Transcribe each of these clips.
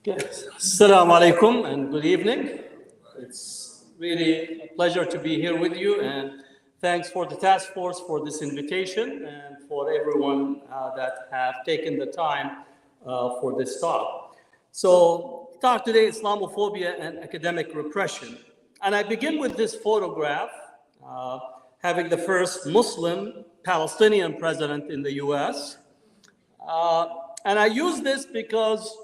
Yes. Assalamu alaikum and good evening. It's really a pleasure to be here with you, and thanks for the task force for this invitation and for everyone that have taken the time for this talk. So, talk today, Islamophobia and Academic Repression. And I begin with this photograph, having the first Muslim Palestinian president in the US. And I use this because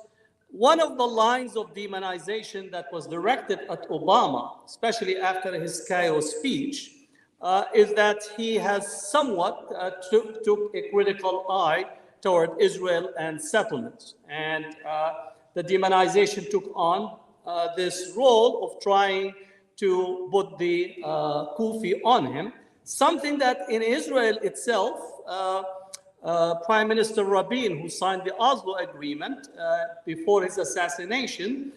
one of the lines of demonization that was directed at Obama, especially after his Cairo speech, is that he has somewhat took a critical eye toward Israel and settlements. And the demonization took on this role of trying to put the kufi on him, something that in Israel itself, Prime Minister Rabin, who signed the Oslo Agreement before his assassination,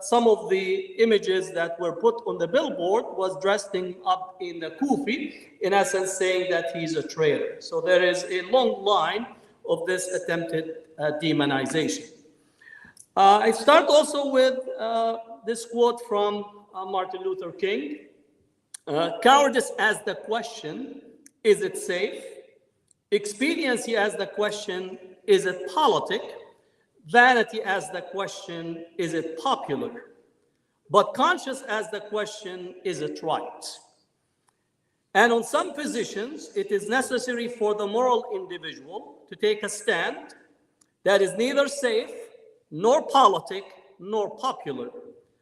some of the images that were put on the billboard was dressed him up in the kufi, in essence saying that he's a traitor. So there is a long line of this attempted demonization. I start also with this quote from Martin Luther King. Cowardice asks the question, is it safe? Expediency asks the question, is it politic? Vanity asks the question, is it popular? But conscience asks the question, is it right? And on some positions, it is necessary for the moral individual to take a stand that is neither safe, nor politic, nor popular,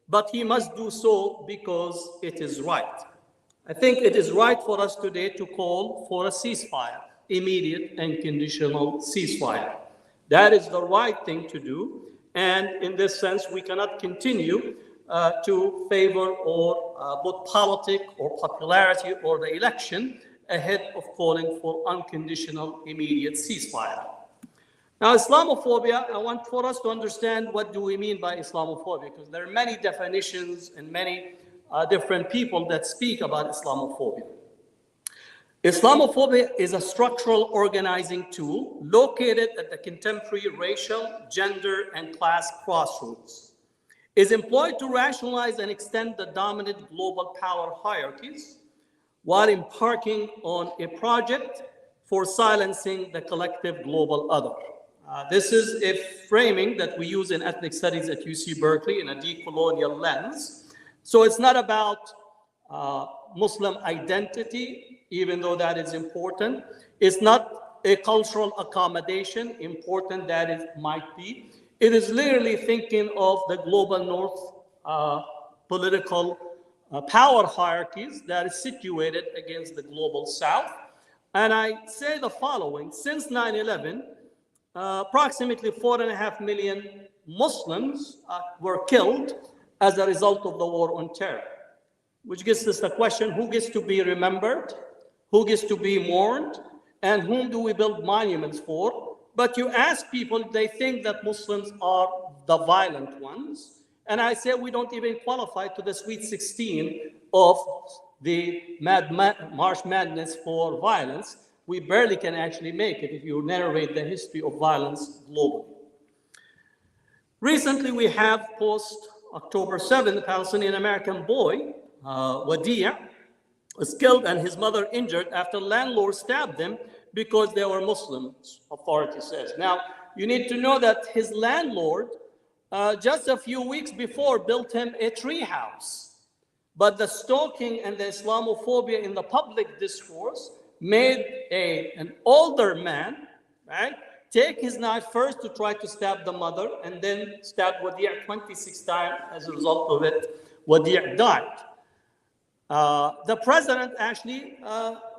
but he must do so because it is right. I think it is right for us today to call for a ceasefire, immediate and conditional ceasefire. That is the right thing to do. And in this sense, we cannot continue to favor or put politics or popularity or the election ahead of calling for unconditional immediate ceasefire. Now, Islamophobia, I want for us to understand what do we mean by Islamophobia, because there are many definitions and many different people that speak about Islamophobia. Islamophobia is a structural organizing tool located at the contemporary racial, gender, and class crossroads. It is employed to rationalize and extend the dominant global power hierarchies while embarking on a project for silencing the collective global other. This is a framing that we use in ethnic studies at UC Berkeley in a decolonial lens. So it's not about Muslim identity, even though that is important. It's not a cultural accommodation, important that it might be. It is literally thinking of the global north political power hierarchies that is situated against the global south. And I say the following: since 9/11, approximately 4.5 million Muslims were killed as a result of the war on terror, which gets us the question, who gets to be remembered, who gets to be mourned, and whom do we build monuments for? But you ask people, they think that Muslims are the violent ones. And I say we don't even qualify to the Sweet 16 of the March Madness for violence. We barely can actually make it if you narrate the history of violence globally. Recently, we have post-October 7th, the Palestinian-American boy, Wadi' was killed and his mother injured after landlord stabbed them because they were Muslims, authority says. Now, you need to know that his landlord, just a few weeks before, built him a tree house. But the stalking and the Islamophobia in the public discourse made an older man, right, take his knife first to try to stab the mother and then stab Wadi' 26 times. As a result of it, Wadi' died. The president actually,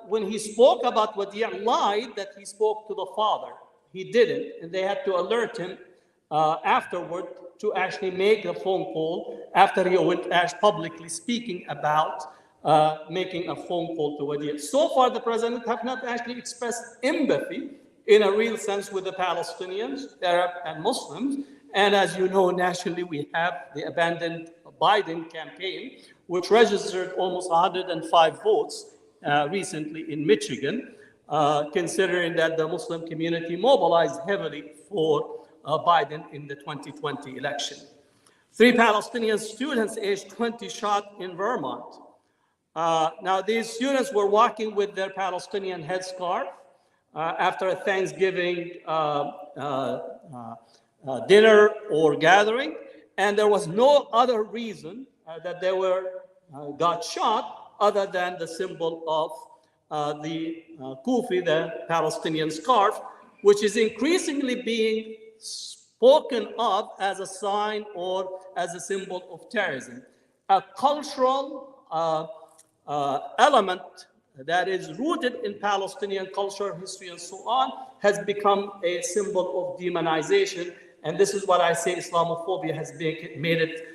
when he spoke about Wadi', lied that he spoke to the father. He didn't, and they had to alert him afterward to actually make a phone call after he went publicly speaking about making a phone call to Wadi'. So far, the president have not actually expressed empathy in a real sense with the Palestinians, Arab and Muslims. And as you know, nationally, we have the abandoned Biden campaign, which registered almost 105 votes recently in Michigan, considering that the Muslim community mobilized heavily for Biden in the 2020 election. 3 Palestinian students aged 20 shot in Vermont. Now, these students were walking with their Palestinian headscarf after a Thanksgiving dinner or gathering, and there was no other reason that they were got shot other than the symbol of the kufi, the Palestinian scarf, which is increasingly being spoken of as a sign or as a symbol of terrorism. A cultural element that is rooted in Palestinian culture, history, and so on, has become a symbol of demonization. And this is what I say Islamophobia has made it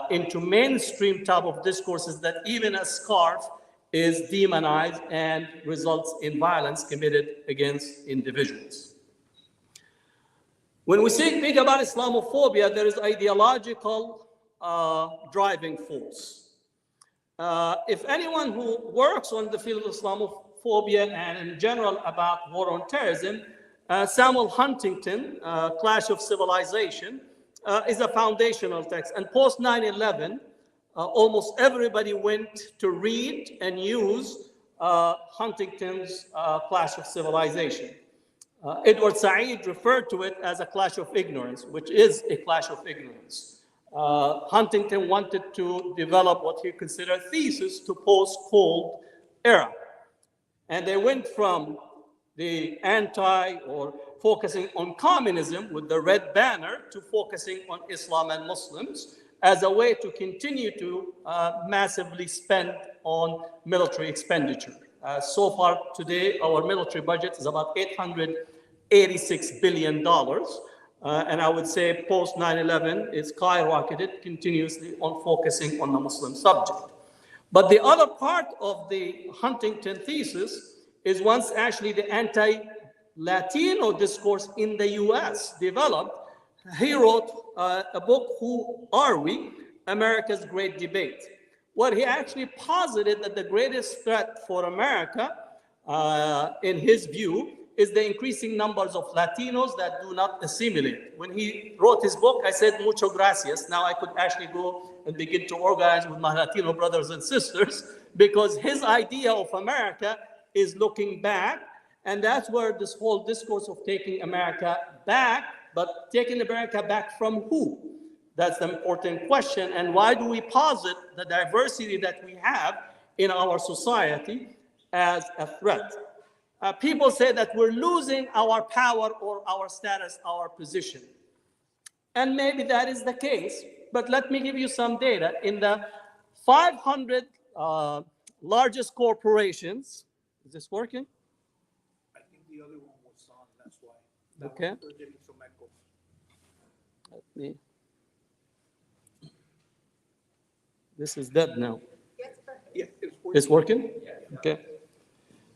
into mainstream type of discourses, that even a scarf is demonized and results in violence committed against individuals. When we speak about Islamophobia, there is ideological driving force. If anyone who works on the field of Islamophobia and in general about war on terrorism, Samuel Huntington, Clash of Civilization, is a foundational text. And post 9/11, almost everybody went to read and use Huntington's Clash of Civilization. Edward Said referred to it as a clash of ignorance, which is a clash of ignorance. Huntington wanted to develop what he considered thesis to post-Cold era. And they went from the anti or focusing on communism with the red banner to focusing on Islam and Muslims as a way to continue to massively spend on military expenditure. So far today, our military budget is about $886 billion. And I would say post 9/11, it's skyrocketed continuously on focusing on the Muslim subject. But the other part of the Huntington thesis is once actually the anti-Latino discourse in the US developed, he wrote a book, Who Are We? America's Great Debate, where he actually posited that the greatest threat for America, in his view, is the increasing numbers of Latinos that do not assimilate. When he wrote his book, I said, mucho gracias. Now I could actually go and begin to organize with my Latino brothers and sisters, because his idea of America is looking back, and that's where this whole discourse of taking America back, but taking America back from who? That's the important question. And why do we posit the diversity that we have in our society as a threat? People say that we're losing our power or our status, our position. And maybe that is the case, but let me give you some data. In the 500 largest corporations, is this working? I think the other one was on, that's why. Okay. We're getting some echo. Let me. This is dead now. Yeah, It's working? Okay.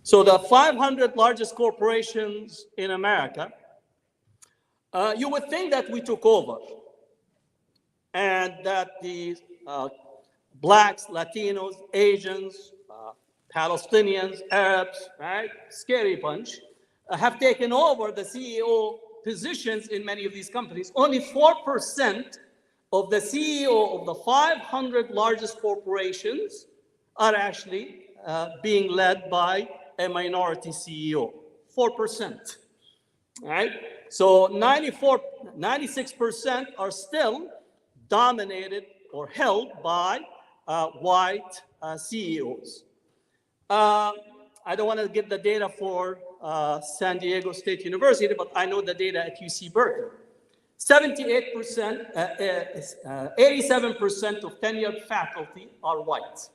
So the 500 largest corporations in America, you would think that we took over and that the Blacks, Latinos, Asians, Palestinians, Arabs, right, scary bunch, have taken over the CEO positions in many of these companies. Only 4% of the CEO of the 500 largest corporations are actually being led by a minority CEO, 4%, right? So 96% are still dominated or held by white CEOs. I don't want to give the data for San Diego State University, but I know the data at UC Berkeley. 87% of tenured faculty are white.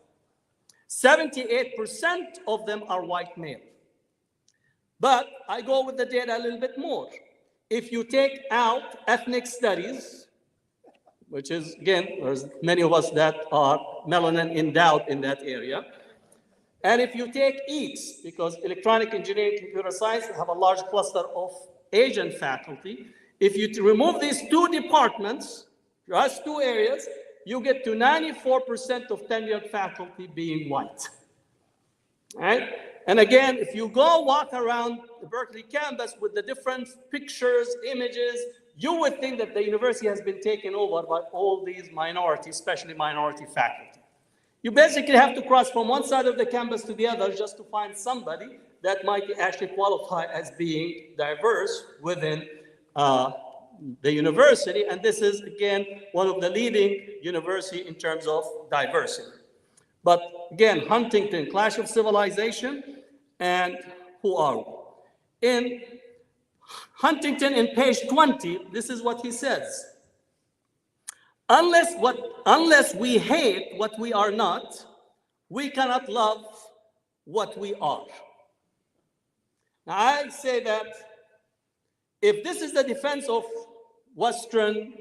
78% of them are white male. But I go with the data a little bit more. If you take out ethnic studies, which is, again, there's many of us that are melanin endowed in that area. And if you take EATS, because electronic engineering, computer science have a large cluster of Asian faculty, if you remove these two departments, just two areas, you get to 94% of tenured faculty being white, right? And again, if you go walk around the Berkeley campus with the different pictures, images, you would think that the university has been taken over by all these minorities, especially minority faculty. You basically have to cross from one side of the campus to the other just to find somebody that might actually qualify as being diverse within the university. And this is, again, one of the leading universities in terms of diversity. But again, Huntington, Clash of Civilization, and who are we? In Huntington, in page 20, this is what he says. Unless we hate what we are not, we cannot love what we are. Now, I say that if this is the defense of Western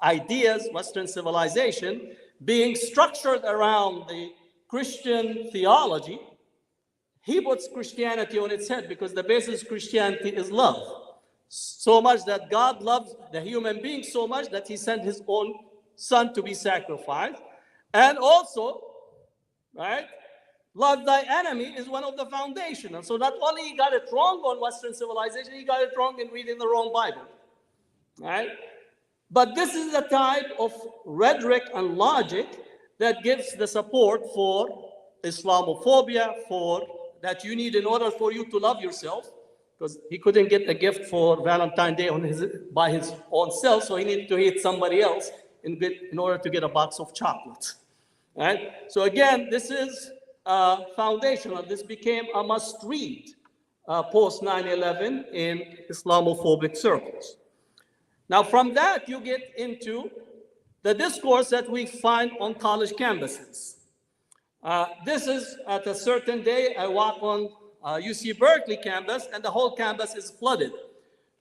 ideas, Western civilization, being structured around the Christian theology, he puts Christianity on its head because the basis of Christianity is love. So much that God loves the human being so much that he sent his own son to be sacrificed. And also, right, love thy enemy is one of the foundations. And so not only he got it wrong on Western civilization, he got it wrong in reading the wrong Bible. Right? But this is the type of rhetoric and logic that gives the support for Islamophobia, for that you need in order for you to love yourself, because he couldn't get a gift for Valentine's Day by his own self, so he needed to hate somebody else in order to get a box of chocolates. Right? So again, this is foundational. This became a must-read post 9/11 in Islamophobic circles. Now, from that, you get into the discourse that we find on college campuses. This is at a certain day, I walk on UC Berkeley campus, and the whole campus is flooded.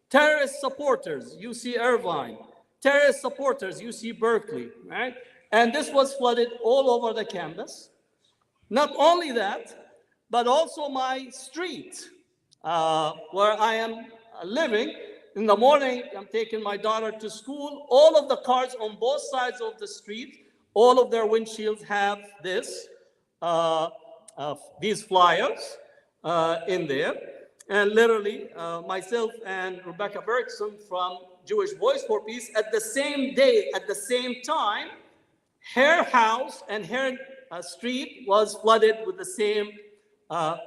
Terrorist supporters, UC Irvine. Terrorist supporters, UC Berkeley, right? And this was flooded all over the campus. Not only that, but also my street where I am living. In the morning, I'm taking my daughter to school. All of the cars on both sides of the street, all of their windshields have these flyers in there. And literally, myself and Rebecca Bergson from Jewish Voice for Peace, at the same day, at the same time, her house and her street was flooded with the same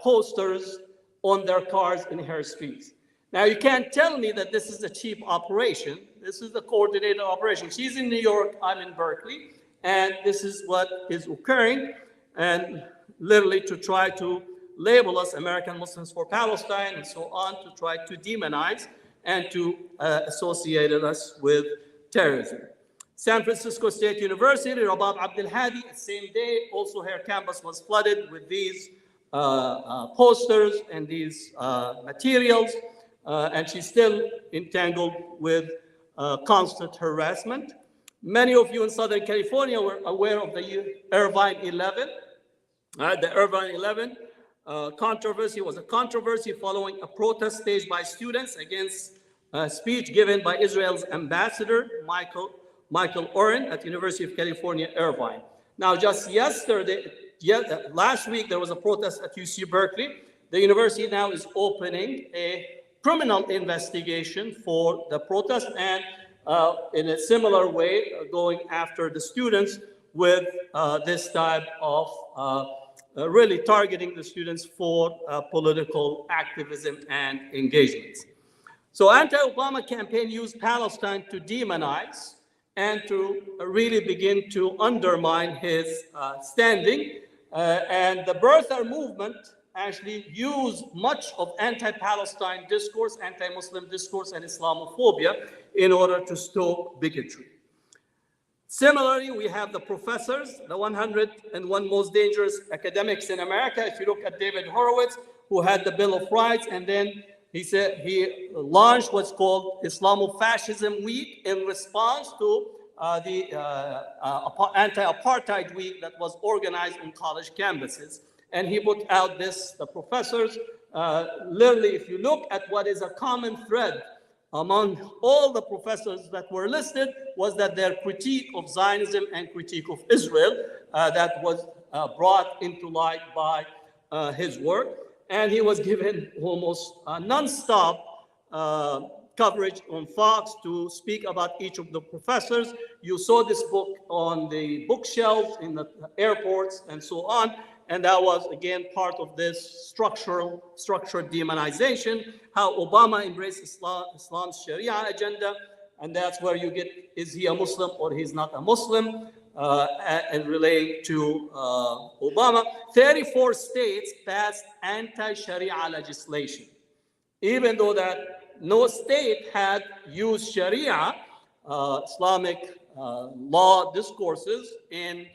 posters on their cars in her streets. Now, you can't tell me that this is a cheap operation. This is the coordinated operation. She's in New York, I'm in Berkeley, and this is what is occurring. And literally to try to label us American Muslims for Palestine and so on, to try to demonize and to associate us with terrorism. San Francisco State University, Rabab Abdel Hadi, the same day, also her campus was flooded with these posters and these materials. And she's still entangled with constant harassment. Many of you in Southern California were aware of the Irvine 11. The Irvine 11 controversy was a controversy following a protest staged by students against a speech given by Israel's ambassador, Michael Oren, at University of California, Irvine. Now, just last week, there was a protest at UC Berkeley. The university now is opening a criminal investigation for the protest and in a similar way going after the students with this type of really targeting the students for political activism and engagements. So anti-Obama campaign used Palestine to demonize and to really begin to undermine his standing. And the birther movement actually used much of anti-Palestine discourse, anti-Muslim discourse, and Islamophobia in order to stoke bigotry. Similarly, we have the professors, the 101 most dangerous academics in America. If you look at David Horowitz, who had the Bill of Rights, and then he launched what's called Islamofascism Week in response to the anti-apartheid week that was organized on college campuses. And he put out the professors, literally, if you look at what is a common thread among all the professors that were listed, was that their critique of Zionism and critique of Israel that was brought into light by his work. And he was given almost nonstop coverage on Fox to speak about each of the professors. You saw this book on the bookshelves in the airports and so on. And that was, again, part of this structured demonization, how Obama embraced Islam's Sharia agenda. And that's where you get, is he a Muslim or he's not a Muslim, and relate to Obama. 34 states passed anti-Sharia legislation, even though that no state had used Sharia, Islamic law discourses in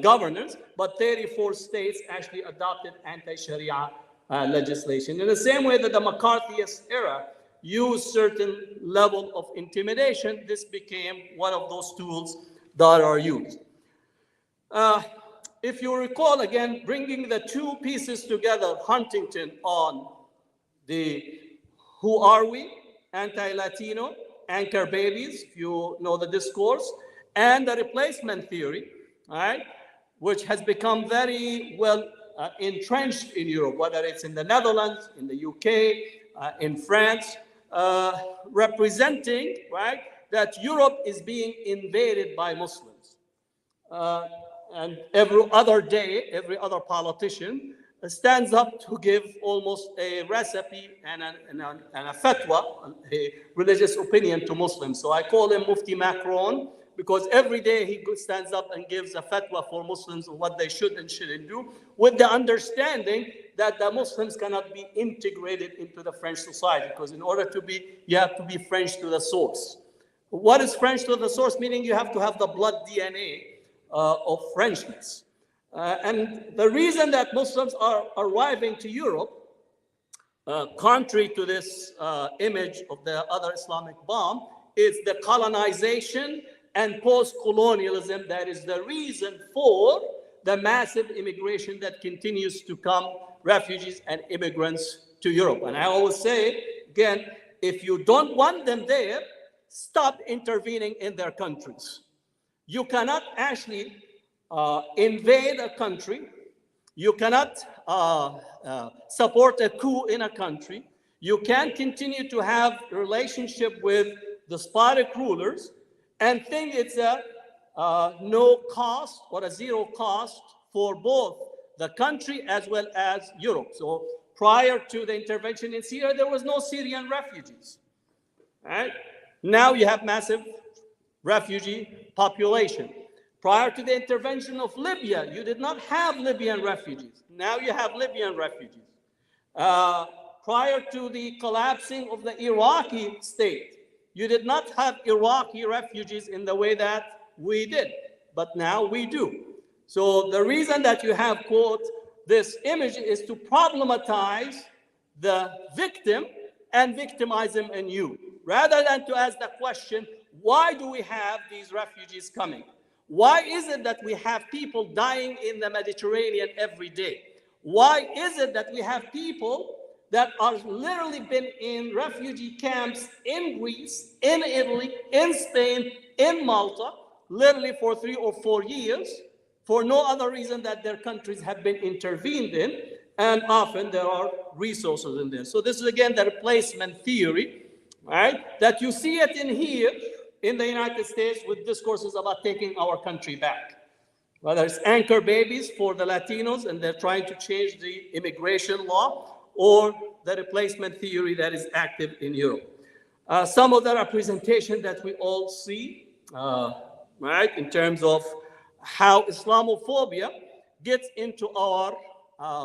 governance, but 34 states actually adopted anti-Sharia legislation. In the same way that the McCarthyist era used certain level of intimidation, this became one of those tools that are used. If you recall, again, bringing the two pieces together, Huntington on the who are we, anti-Latino, anchor babies, if you know the discourse, and the replacement theory, all right, which has become very well entrenched in Europe, whether it's in the Netherlands, in the UK, in France, representing, right, that Europe is being invaded by Muslims. And every other day, every other politician stands up to give almost a recipe and a fatwa, a religious opinion to Muslims. So I call him Mufti Macron, because every day he stands up and gives a fatwa for Muslims on what they should and shouldn't do, with the understanding that the Muslims cannot be integrated into the French society, because in order to be, you have to be French to the source. What is French to the source? Meaning you have to have the blood DNA of Frenchness. And the reason that Muslims are arriving to Europe, contrary to this image of the other Islamic bomb, is the colonization and post-colonialism that is the reason for the massive immigration that continues to come, refugees and immigrants to Europe. And I always say, again, if you don't want them there, stop intervening in their countries. You cannot actually invade a country. You cannot support a coup in a country. You can't continue to have a relationship with despotic rulers and think it's a no cost or a zero cost for both the country as well as Europe. So prior to the intervention in Syria, there was no Syrian refugees. Right? Now you have massive refugee population. Prior to the intervention of Libya, you did not have Libyan refugees. Now you have Libyan refugees. Prior to the collapsing of the Iraqi state, you did not have Iraqi refugees in the way that we did, but now we do. So the reason that you have, quote, this image is to problematize the victim and victimize him and you, rather than to ask the question, why do we have these refugees coming? Why is it that we have people dying in the Mediterranean every day? Why is it that we have people that are literally been in refugee camps in Greece, in Italy, in Spain, in Malta, literally for 3 or 4 years, for no other reason that their countries have been intervened in, and often there are resources in there. So this is again the replacement theory, right? That you see it in here, in the United States, with discourses about taking our country back. Whether it's anchor babies for the Latinos and they're trying to change the immigration law, or the replacement theory that is active in Europe. Some of the representation that we all see, right, in terms of how Islamophobia gets into our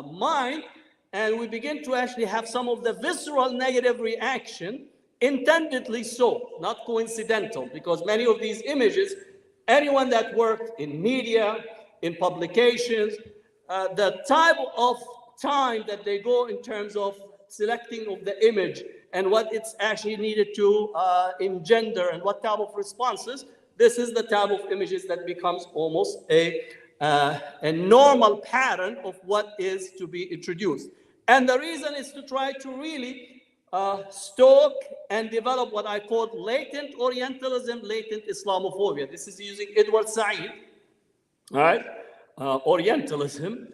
mind, and we begin to actually have some of the visceral negative reaction, intendedly so, not coincidental, because many of these images, anyone that worked in media, in publications, the type of time that they go in terms of selecting of the image and what it's actually needed to engender and what type of responses, this is the type of images that becomes almost a normal pattern of what is to be introduced. And the reason is to try to really stoke and develop what I call latent Orientalism, latent Islamophobia. This is using Edward Said, all right, Orientalism.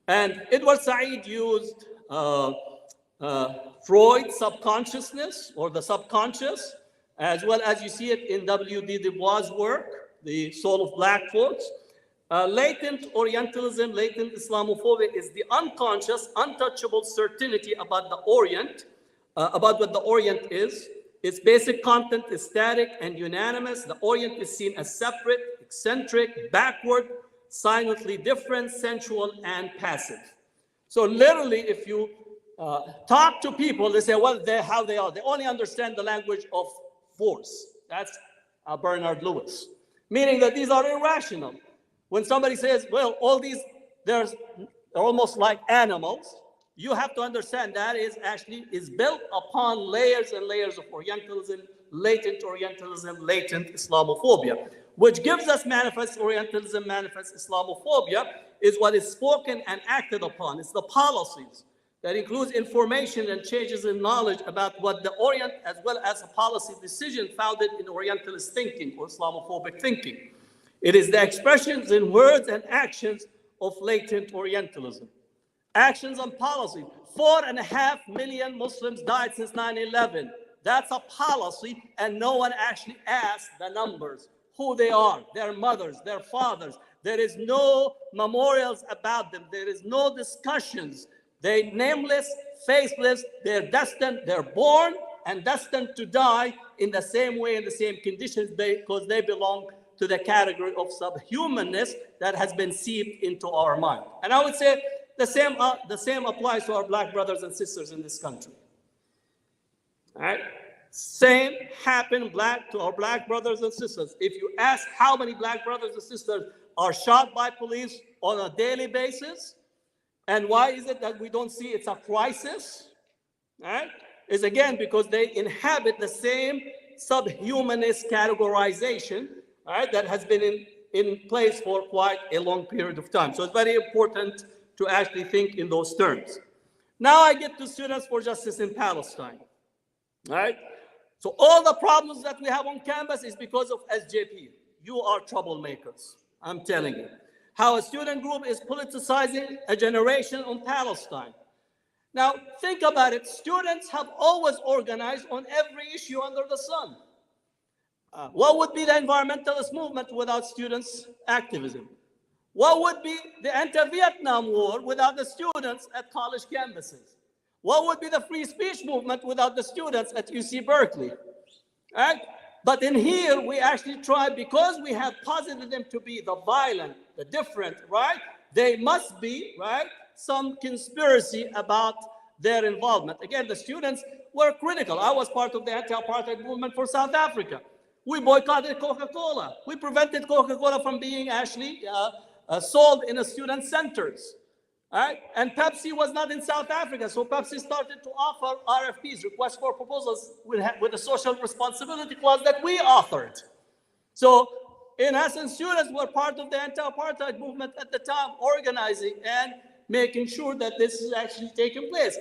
And Edward Said used Freud's subconsciousness or the subconscious, as well as you see it in W.D. Du Bois' work, The Soul of Black Folks. Latent Orientalism, latent Islamophobia is the unconscious, untouchable certainty about the Orient, about what the Orient is. Its basic content is static and unanimous. The Orient is seen as separate, eccentric, backward, silently different, sensual, and passive. So literally, if you talk to people, they say, well, how they are. They only understand the language of force. That's Bernard Lewis, meaning that these are irrational. When somebody says, well, all these, they're almost like animals, you have to understand that is built upon layers and layers of Orientalism, latent Islamophobia, which gives us manifest Orientalism, manifest Islamophobia, is what is spoken and acted upon. It's the policies that includes information and changes in knowledge about what the Orient, as well as a policy decision founded in Orientalist thinking or Islamophobic thinking. It is the expressions in words and actions of latent Orientalism. Actions and policy. 4.5 million Muslims died since 9/11. That's a policy, and no one actually asked the numbers, who they are, their mothers, their fathers. There is no memorials about them. There is no discussions. They're nameless, faceless. They're destined, they're born and destined to die in the same way, in the same conditions, because they belong to the category of subhumanness that has been seeped into our mind. And I would say the same applies to our Black brothers and sisters in this country. All right? Same happened to our Black brothers and sisters. If you ask how many Black brothers and sisters are shot by police on a daily basis, and why is it that we don't see it's a crisis? All right? Is again because they inhabit the same subhumanist categorization, all right, that has been in place for quite a long period of time. So it's very important to actually think in those terms. Now I get to Students for Justice in Palestine. All right? So all the problems that we have on campus is because of SJP. You are troublemakers, I'm telling you. How a student group is politicizing a generation on Palestine. Now, think about it. Students have always organized on every issue under the sun. What would be the environmentalist movement without students' activism? What would be the anti-Vietnam War without the students at college campuses? What would be the free speech movement without the students at UC Berkeley? Right? But in here, we actually try, because we have posited them to be the violent, the different, right? They must be, right, some conspiracy about their involvement. Again, the students were critical. I was part of the anti-apartheid movement for South Africa. We boycotted Coca-Cola. We prevented Coca-Cola from being actually sold in the student centers. Right? And Pepsi was not in South Africa, so Pepsi started to offer RFPs, requests for proposals, with a social responsibility clause that we authored. So in essence, students were part of the anti-apartheid movement at the time, organizing and making sure that this is actually taking place.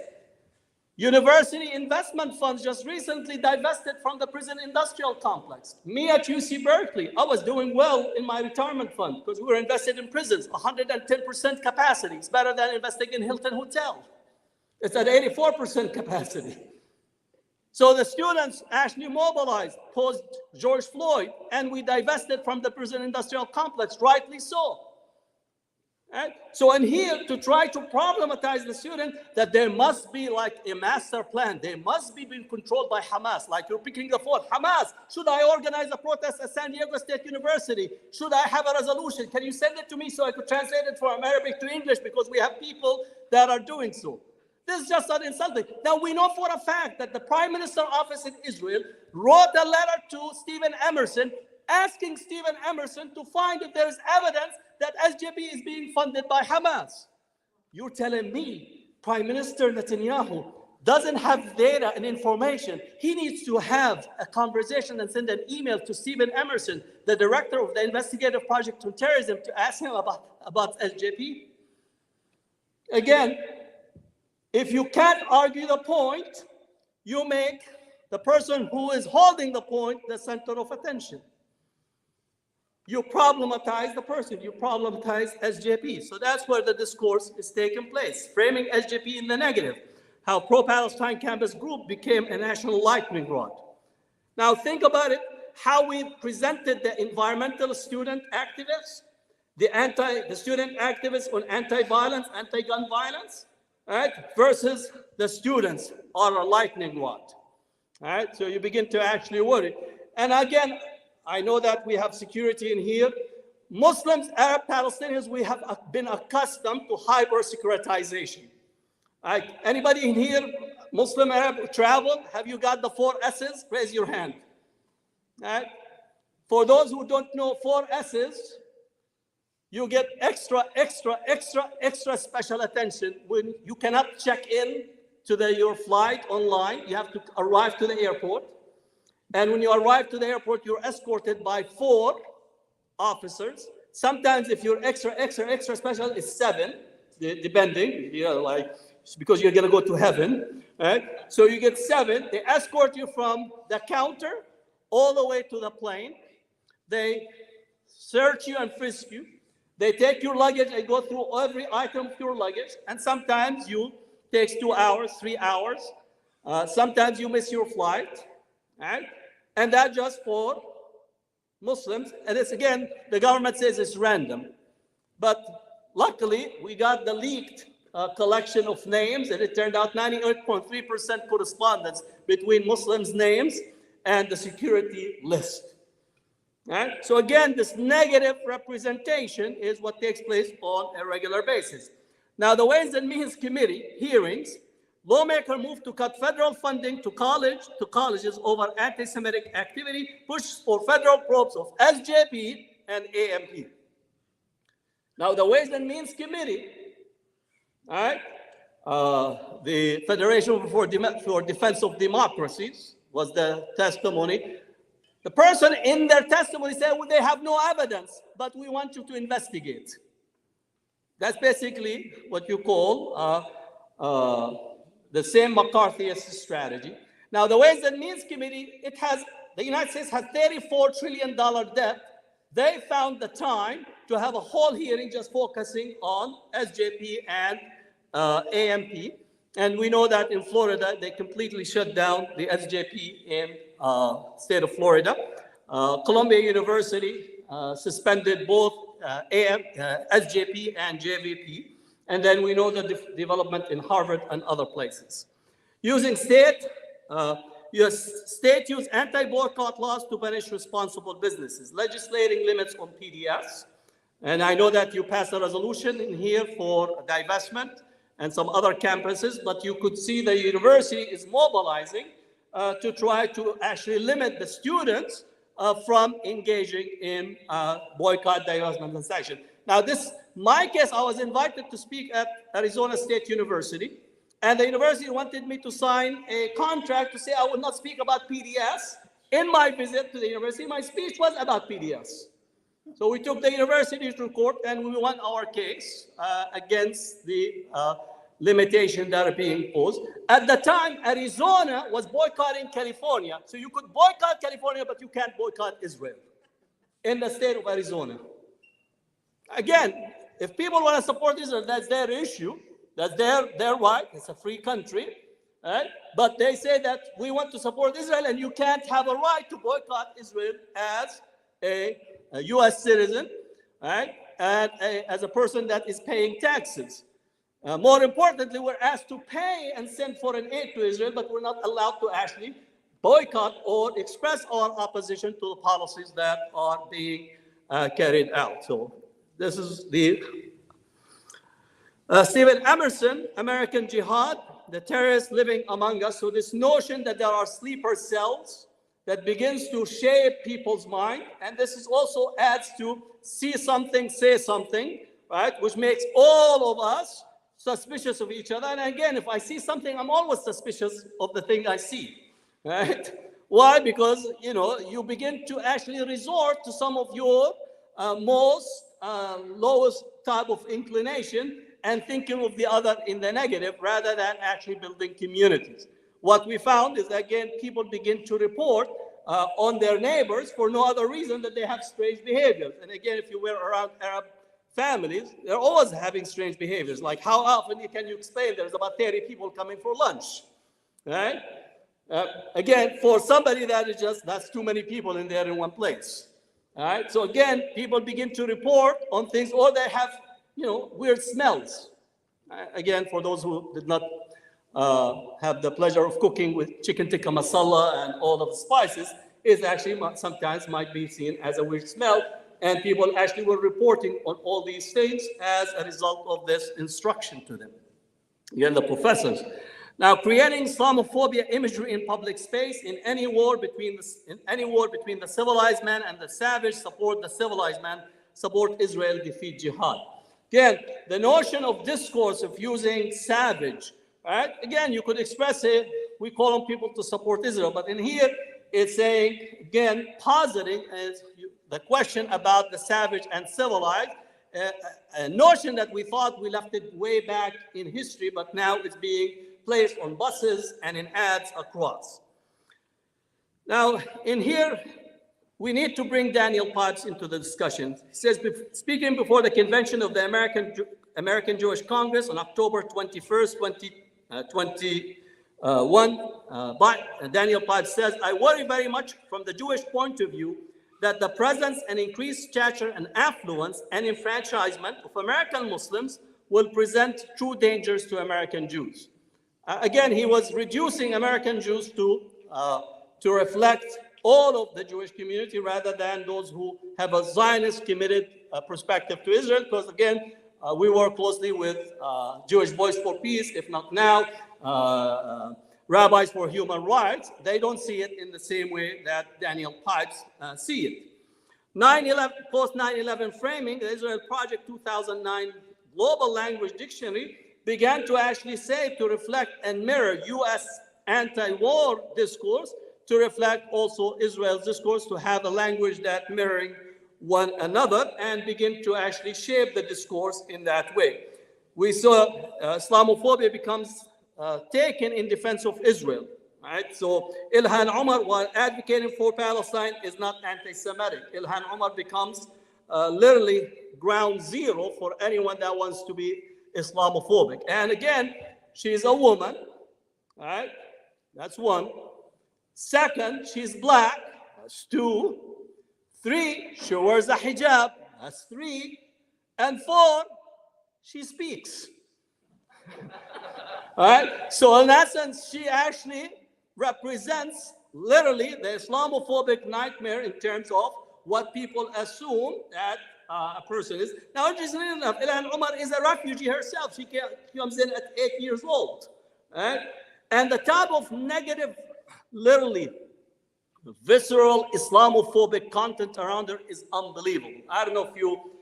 University investment funds just recently divested from the prison industrial complex. Me at UC Berkeley, I was doing well in my retirement fund because we were invested in prisons, 110% capacity. It's better than investing in Hilton Hotel. It's at 84% capacity. So the students actually mobilized post George Floyd, and we divested from the prison industrial complex, rightly so. Right? So in here, to try to problematize the student, that there must be like a master plan. They must be being controlled by Hamas. Like you're picking the phone. Hamas, should I organize a protest at San Diego State University? Should I have a resolution? Can you send it to me so I could translate it from Arabic to English? Because we have people that are doing so. This is just not insulting. Now, we know for a fact that the Prime Minister's office in Israel wrote a letter to Stephen Emerson, asking Stephen Emerson to find if there is evidence that SJP is being funded by Hamas. You're telling me Prime Minister Netanyahu doesn't have data and information. He needs to have a conversation and send an email to Stephen Emerson, the director of the investigative project on terrorism, to ask him about SJP. Again, if you can't argue the point, you make the person who is holding the point the center of attention. You problematize the person, you problematize SJP. So that's where the discourse is taking place, framing SJP in the negative. how pro-Palestine campus group became a national lightning rod. Now think about it, how we presented the environmental student activists, the student activists on anti-violence, anti-gun violence, right, versus the students are a lightning rod. All right, so you begin to actually worry. And again, I know that we have security in here. Muslims, Arab, Palestinians, we have been accustomed to hyper-securitization. Right. Anybody in here, Muslim, Arab, travel? Have you got the 4 S's? Raise your hand. Right. For those who don't know 4 S's, you get extra special attention when you cannot check in to your flight online. You have to arrive to the airport. And when you arrive to the airport, you're escorted by 4 officers. Sometimes if you're extra special, it's 7, depending, like, because you're gonna go to heaven, right? So you get 7, they escort you from the counter all the way to the plane. They search you and frisk you. They take your luggage and go through every item of your luggage. And sometimes you takes 2 hours, 3 hours. Sometimes you miss your flight, right? And that just for Muslims. And it's, again, the government says it's random. But luckily, we got the leaked collection of names, and it turned out 98.3% correspondence between Muslims' names and the security list. Right? So again, this negative representation is what takes place on a regular basis. Now, the Ways and Means Committee hearings, lawmakers moved to cut federal funding to colleges over anti-Semitic activity, pushed for federal probes of SJP and AMP. Now, the Ways and Means Committee, all right, the Federation for Defense of Democracies was the testimony. The person in their testimony said, well, they have no evidence, but we want you to investigate. That's basically what you call the same McCarthyist strategy. Now, the Ways and Means Committee, the United States has $34 trillion debt. They found the time to have a whole hearing just focusing on SJP and AMP. And we know that in Florida, they completely shut down the SJP in state of Florida. Columbia University suspended both SJP and JVP. And then we know the development in Harvard and other places. Using state used anti-boycott laws to punish responsible businesses, legislating limits on PDFs. And I know that you passed a resolution in here for divestment and some other campuses, but you could see the university is mobilizing to try to actually limit the students from engaging in boycott, divestment, and sanction. Now, my case, I was invited to speak at Arizona State University, and the university wanted me to sign a contract to say I would not speak about PDS. In my visit to the university, my speech was about PDS. So we took the university to court, and we won our case against the limitation that are being imposed. At the time, Arizona was boycotting California. So you could boycott California, but you can't boycott Israel in the state of Arizona. Again, if people want to support Israel, that's their issue. That's their right. It's a free country. Right? But they say that we want to support Israel, and you can't have a right to boycott Israel as a U.S. citizen, right? And as a person that is paying taxes. More importantly, we're asked to pay and send foreign aid to Israel, but we're not allowed to actually boycott or express our opposition to the policies that are being carried out. So this is the Stephen Emerson, American Jihad, the terrorists living among us. So this notion that there are sleeper cells that begins to shape people's mind, and this is also adds to see something, say something, right? Which makes all of us suspicious of each other. And again, if I see something, I'm always suspicious of the thing I see, right? Why? Because, you begin to actually resort to some of your most lowest type of inclination and thinking of the other in the negative rather than actually building communities. What we found is, again, people begin to report on their neighbors for no other reason that they have strange behaviors. And again, if you were around Arab families, they're always having strange behaviors. Like, how often can you explain there's about 30 people coming for lunch, right? Again, for somebody that is just, that's too many people in there in one place. All right, so again, people begin to report on things, or they have, weird smells. Again, for those who did not have the pleasure of cooking with chicken tikka masala and all of the spices, is actually sometimes might be seen as a weird smell, and people actually were reporting on all these things as a result of this instruction to them. Again, the professors. Now, creating Islamophobia imagery in public space in any war between the civilized man and the savage, support the civilized man, support Israel, defeat jihad. Again, the notion of discourse of using savage, right? Again, you could express it, we call on people to support Israel, but in here, it's saying, again, positing is the question about the savage and civilized, a notion that we thought we left it way back in history, but now it's being placed on buses and in ads across. Now, in here, we need to bring Daniel Pipes into the discussion. He says, speaking before the convention of the American Jewish Congress on October 21st, 2021, Daniel Pipes says, I worry very much from the Jewish point of view that the presence and increased stature and affluence and enfranchisement of American Muslims will present true dangers to American Jews. Again, he was reducing American Jews to reflect all of the Jewish community rather than those who have a Zionist committed perspective to Israel, because again, we work closely with Jewish Voice for Peace, if not now, Rabbis for Human Rights. They don't see it in the same way that Daniel Pipes see it. Post 9/11 framing, the Israel Project 2009 Global Language Dictionary began to actually say to reflect and mirror U.S. anti-war discourse, to reflect also Israel's discourse, to have a language that mirroring one another and begin to actually shape the discourse in that way. We saw Islamophobia becomes taken in defense of Israel, right? So Ilhan Omar, while advocating for Palestine, is not anti-Semitic. Ilhan Omar becomes literally ground zero for anyone that wants to be Islamophobic. And again, she's a woman, right? That's one. Second, she's black. That's two. Three, she wears a hijab. That's three. And four, she speaks. All right? So in essence, she actually represents literally the Islamophobic nightmare in terms of what people assume that a person is. Now, interestingly enough, Ilhan Omar is a refugee herself. She comes in at 8 years old. Right? And the type of negative, literally visceral Islamophobic content around her is unbelievable. I don't know if you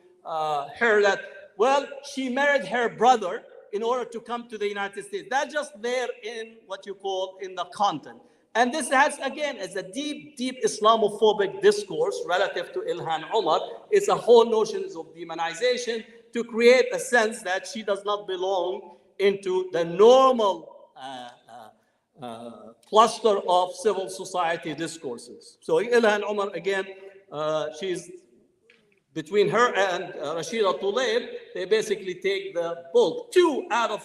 heard that. Well, she married her brother in order to come to the United States. That's just there in what you call in the content. And this has, again, as a deep, deep Islamophobic discourse relative to Ilhan Omar. It's a whole notion of demonization to create a sense that she does not belong into the normal cluster of civil society discourses. So Ilhan Omar, again, she's between her and Rashida Tlaib, they basically take the bulk. 2 out of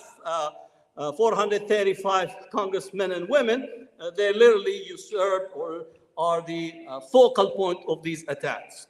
435 congressmen and women, they literally usurp or are the focal point of these attacks.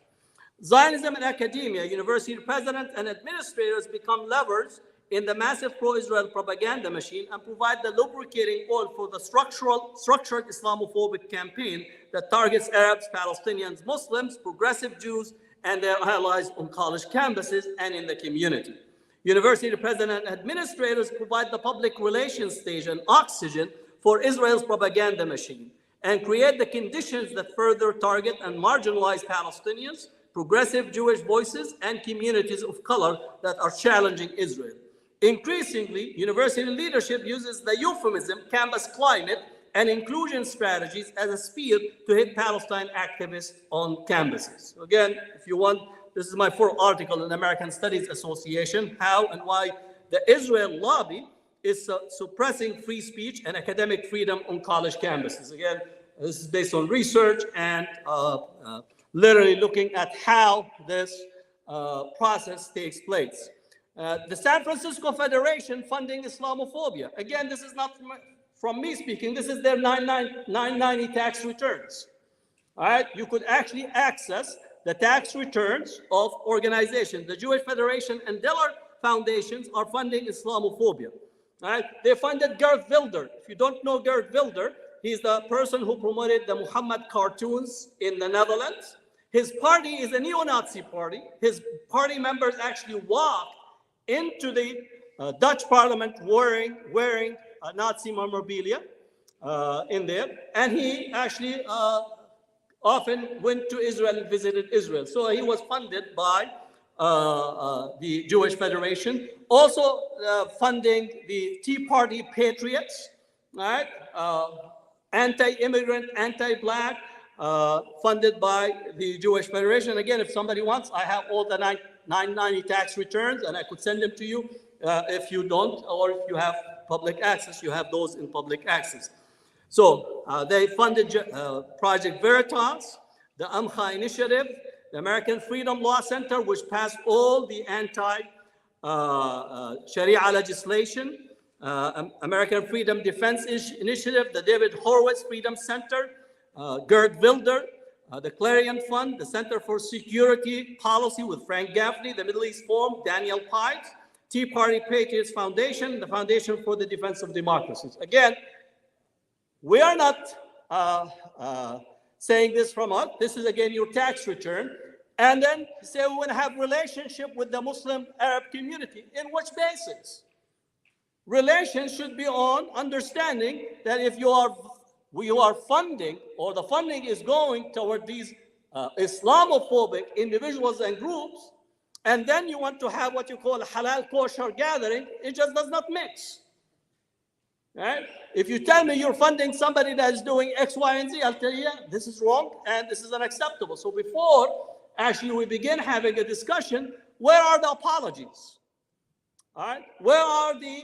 Zionism in academia, university presidents and administrators become levers in the massive pro-Israel propaganda machine and provide the lubricating oil for the structured Islamophobic campaign that targets Arabs, Palestinians, Muslims, progressive Jews, and their allies on college campuses and in the community. University president and administrators provide the public relations stage and oxygen for Israel's propaganda machine and create the conditions that further target and marginalize Palestinians, progressive Jewish voices, and communities of color that are challenging Israel. Increasingly, university leadership uses the euphemism campus climate and inclusion strategies as a spear to hit Palestine activists on campuses. So again, if you want, this is my full article in the American Studies Association, how and why the Israel lobby is suppressing free speech and academic freedom on college campuses. Again, this is based on research and literally looking at how this process takes place. The San Francisco Federation funding Islamophobia. Again, this is not from me speaking. This is their 990 tax returns. All right, you could actually access the tax returns of organizations. The Jewish Federation and Dillard Foundations are funding Islamophobia. All right, they funded Gert Wilder. If you don't know Gert Wilder, he's the person who promoted the Muhammad cartoons in the Netherlands. His party is a neo-Nazi party. His party members actually walked into the Dutch parliament wearing Nazi memorabilia in there. And he actually often went to Israel and visited Israel. So he was funded by the Jewish Federation. Also funding the Tea Party patriots, right? Anti-immigrant, anti-black, funded by the Jewish Federation. Again, if somebody wants, I have all the 990 tax returns, and I could send them to you. If you don't, or if you have public access, you have those in public access. So they funded Project Veritas, the Amcha Initiative, the American Freedom Law Center, which passed all the anti-Sharia legislation, American Freedom Defense Initiative, the David Horowitz Freedom Center, Gert Wilder, the Clarion Fund, the Center for Security Policy with Frank Gaffney, the Middle East Forum, Daniel Pike, Tea Party Patriots Foundation, the Foundation for the Defense of Democracies. Again, we are not saying this from us. This is, again, your tax return. And then say we want to have relationship with the Muslim Arab community. In which basis? Relations should be on understanding that if you are funding, or the funding is going toward these Islamophobic individuals and groups, and then you want to have what you call a halal kosher gathering, it just does not mix. Right? If you tell me you're funding somebody that is doing X, Y, and Z, I'll tell you, yeah, this is wrong and this is unacceptable. So before actually we begin having a discussion, where are the apologies? All right? Where are the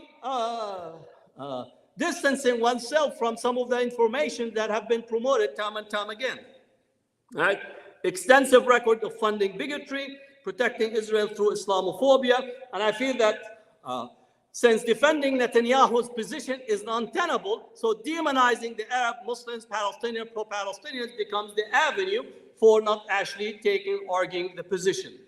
distancing oneself from some of the information that have been promoted time and time again? All right? Extensive record of funding bigotry, protecting Israel through Islamophobia, and I feel that since defending Netanyahu's position is untenable, so demonizing the Arab, Muslims, Palestinian, pro-Palestinians becomes the avenue for not actually arguing the position.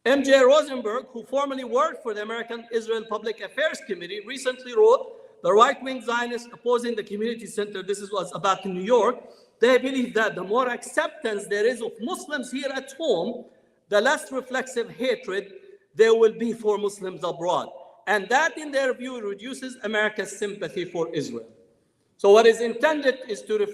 M.J. Rosenberg, who formerly worked for the American Israel Public Affairs Committee, recently wrote, the right-wing Zionists opposing the community center, this was about New York, they believe that the more acceptance there is of Muslims here at home, the less reflexive hatred there will be for Muslims abroad. And that, in their view, reduces America's sympathy for Israel. So what is intended is to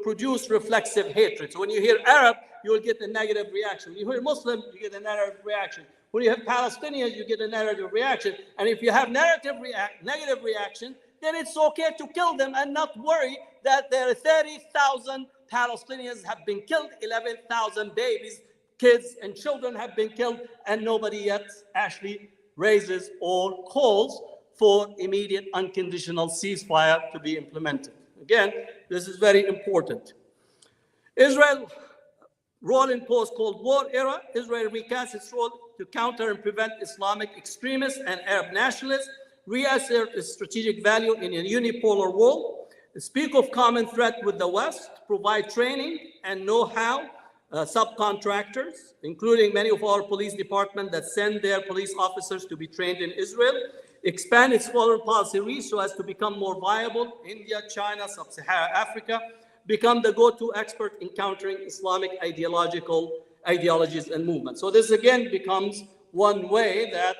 produce reflexive hatred. So when you hear Arab, you will get a negative reaction. When you hear Muslim, you get a negative reaction. When you have Palestinians, you get a negative reaction. And if you have negative reaction, then it's okay to kill them and not worry that there are 30,000 Palestinians have been killed, 11,000 babies, kids, and children have been killed, and nobody yet actually raises or calls for immediate unconditional ceasefire to be implemented. Again, this is very important. Israel role in post-Cold War era, Israel recasts its role to counter and prevent Islamic extremists and Arab nationalists, reassert its strategic value in a unipolar world, speak of common threat with the West, provide training and know-how, subcontractors, including many of our police departments that send their police officers to be trained in Israel, expand its foreign policy reach so as to become more viable, India, China, Sub-Saharan Africa, become the go-to expert in countering Islamic ideologies and movements. So this again becomes one way that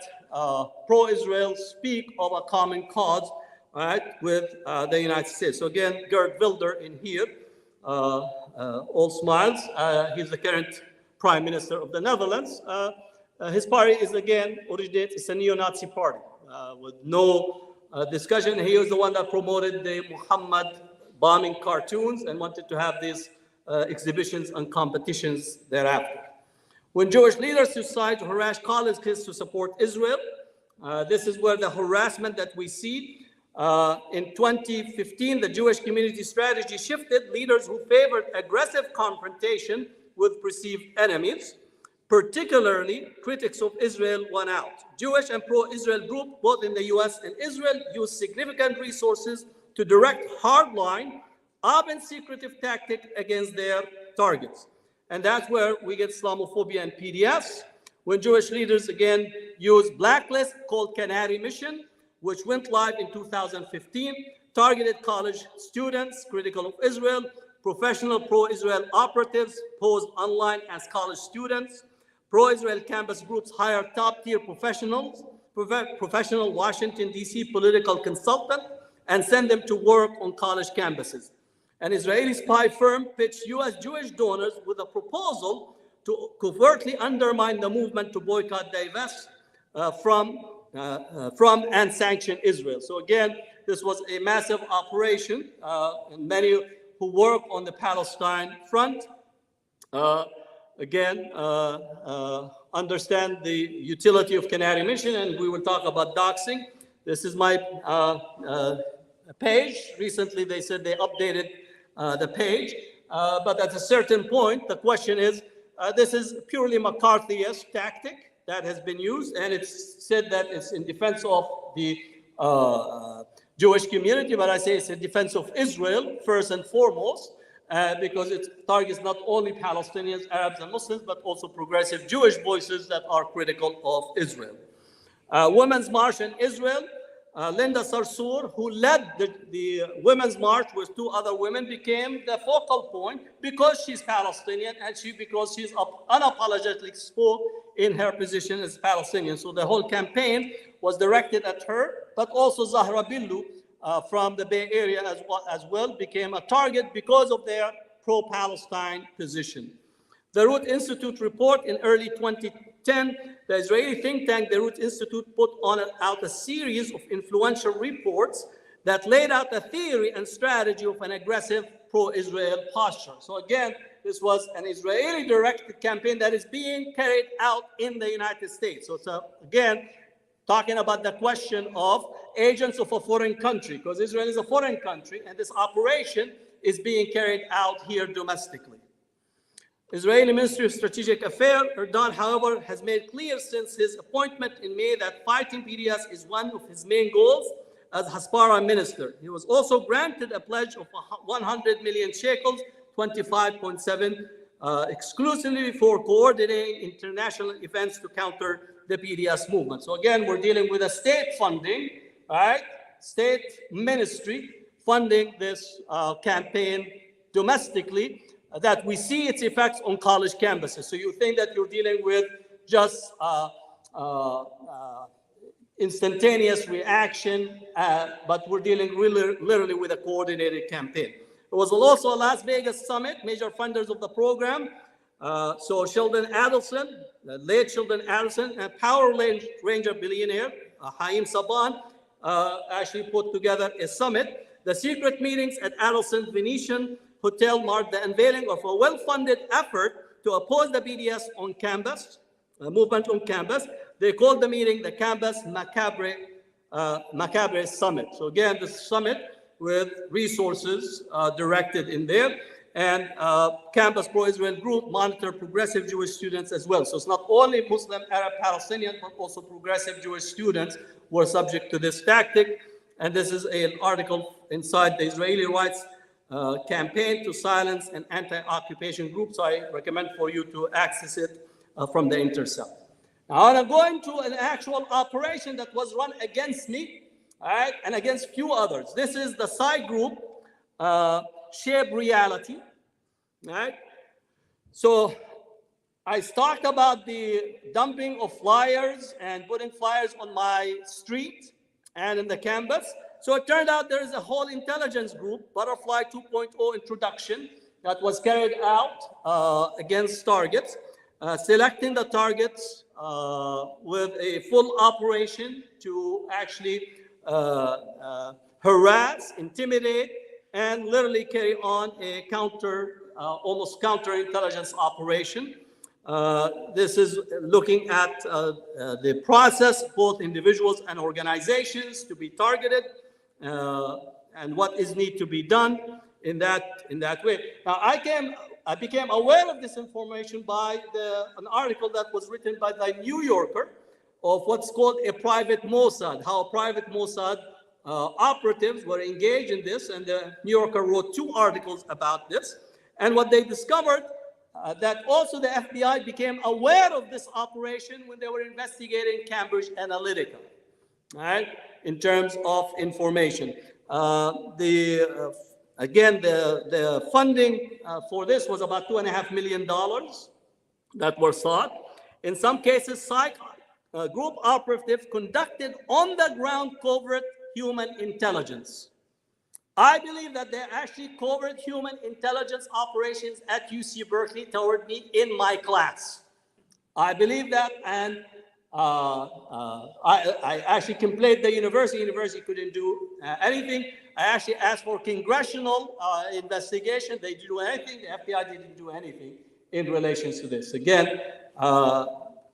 pro-Israel speak of a common cause, right, with the United States. So again, Gert Wilder in here, all smiles. He's the current Prime Minister of the Netherlands. His party is again it's a neo-Nazi party with no discussion. He was the one that promoted the Muhammad bombing cartoons and wanted to have these exhibitions and competitions thereafter. When Jewish leaders decide to harass college kids to support Israel, this is where the harassment that we see. In 2015, the Jewish community strategy shifted. Leaders who favored aggressive confrontation with perceived enemies Particularly, critics of Israel won out. Jewish and pro-Israel groups, both in the US and Israel, used significant resources to direct hardline, often secretive tactics against their targets. And that's where we get Islamophobia and PDS, when Jewish leaders again used blacklist called Canary Mission, which went live in 2015, targeted college students critical of Israel, professional pro-Israel operatives posed online as college students, pro-Israel campus groups hired top-tier professional Washington, D.C. political consultant and sent them to work on college campuses. An Israeli spy firm pitched U.S. Jewish donors with a proposal to covertly undermine the movement to boycott, divest from and sanction Israel. So again, this was a massive operation, and many who work on the Palestine front understand the utility of Canary Mission, and we will talk about doxing. This is my page. Recently, they said they updated the page, but at a certain point, the question is, this is purely McCarthyist tactic that has been used, and it's said that it's in defense of the Jewish community, but I say it's in defense of Israel first and foremost, because it targets not only Palestinians, Arabs, and Muslims, but also progressive Jewish voices that are critical of Israel. Women's March in Israel, Linda Sarsour, who led the Women's March with two other women, became the focal point because she's Palestinian and because she's unapologetically spoke in her position as Palestinian. So the whole campaign was directed at her, but also Zahra Billu from the Bay Area as well became a target because of their pro-Palestine position. The Root Institute report in early 2010, the Israeli think tank, the Root Institute, put out a series of influential reports that laid out a theory and strategy of an aggressive pro-Israel posture. So again, this was an Israeli-directed campaign that is being carried out in the United States. So it's again, talking about the question of agents of a foreign country, because Israel is a foreign country, and this operation is being carried out here domestically. Israeli Ministry of Strategic Affairs, Erdogan, however, has made clear since his appointment in May that fighting PDS is one of his main goals as Hasbara minister. He was also granted a pledge of 100 million shekels, 25.7, exclusively for coordinating international events to counter the PDS movement. So again, we're dealing with a state funding, right? State ministry funding this campaign domestically, that we see its effects on college campuses. So you think that you're dealing with just instantaneous reaction, but we're dealing literally with a coordinated campaign. There was also a Las Vegas summit, major funders of the program. So Sheldon Adelson, the late Sheldon Adelson, and Power Ranger billionaire, Haim Saban, actually put together a summit. The secret meetings at Adelson's Venetian Hotel marked the unveiling of a well-funded effort to oppose the BDS on campus, movement on campus. They called the meeting the Campus Macabre Summit. So again, this summit with resources directed in there, and Campus Pro-Israel Group monitor progressive Jewish students as well. So it's not only Muslim, Arab, Palestinian, but also progressive Jewish students were subject to this tactic. And this is an article inside the Israeli Rights Campaign to Silence an Anti-Occupation Group. So I recommend for you to access it from the Intercept. Now I'm going to an actual operation that was run against me, all right, and against few others. This is the side group, Shape Reality, all right? So I talked about the dumping of flyers and putting flyers on my street and in the campus. So it turned out there is a whole intelligence group, Butterfly 2.0 introduction, that was carried out against targets, selecting the targets with a full operation to actually harass, intimidate, and literally carry on a almost counterintelligence operation. This is looking at the process, both individuals and organizations to be targeted, and what is need to be done in that way. Now, I came I became aware of this information by an article that was written by the New Yorker of what's called a private Mossad, how private Mossad operatives were engaged in this, and the New Yorker wrote 2 articles about this. And what they discovered, that also the FBI became aware of this operation when they were investigating Cambridge Analytica, right, in terms of information. Again, the funding for this was about $2.5 million that were sought. In some cases, psych group operatives conducted on-the-ground covert human intelligence. I believe that they actually covert human intelligence operations at UC Berkeley toward me in my class. I believe that, and I actually complained the university. University couldn't do anything. I actually asked for congressional investigation. They didn't do anything. The FBI didn't do anything in relation to this. Again,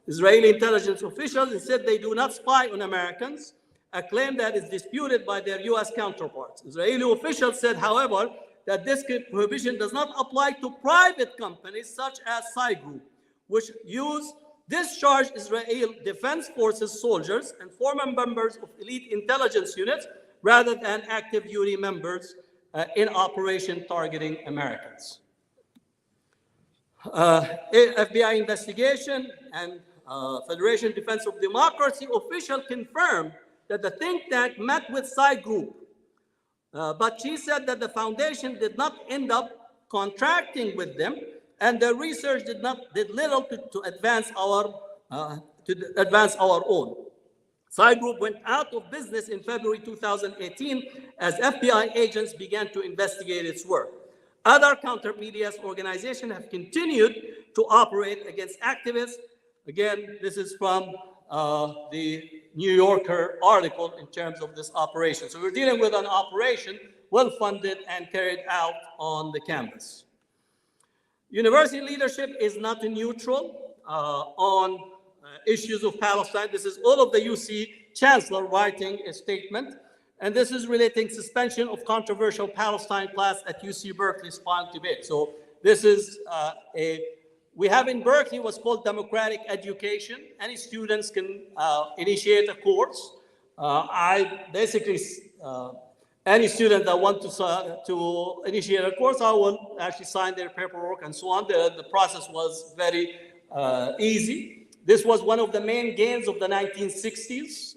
Israeli intelligence officials said they do not spy on Americans, a claim that is disputed by their U.S. counterparts. Israeli officials said, however, that this prohibition does not apply to private companies such as Psy Group, which use discharged Israeli Defense Forces soldiers and former members of elite intelligence units rather than active duty members in operation targeting Americans. FBI investigation and Federation Defense of Democracy official confirmed that the think tank met with Psy Group, but she said that the foundation did not end up contracting with them, and the research did little to advance our own. Psy Group went out of business in February 2018 as FBI agents began to investigate its work. Other counter-media organizations have continued to operate against activists. Again, this is from the New Yorker article in terms of this operation. So we're dealing with an operation well-funded and carried out on the campus. University leadership is not neutral on issues of Palestine. This is all of the UC chancellor writing a statement, and this is relating suspension of controversial Palestine class at UC Berkeley spawned debate. So this is we have in Berkeley what's called democratic education. Any students can initiate a course. Any student that wants to initiate a course, I will actually sign their paperwork and so on. The process was very easy. This was one of the main gains of the 1960s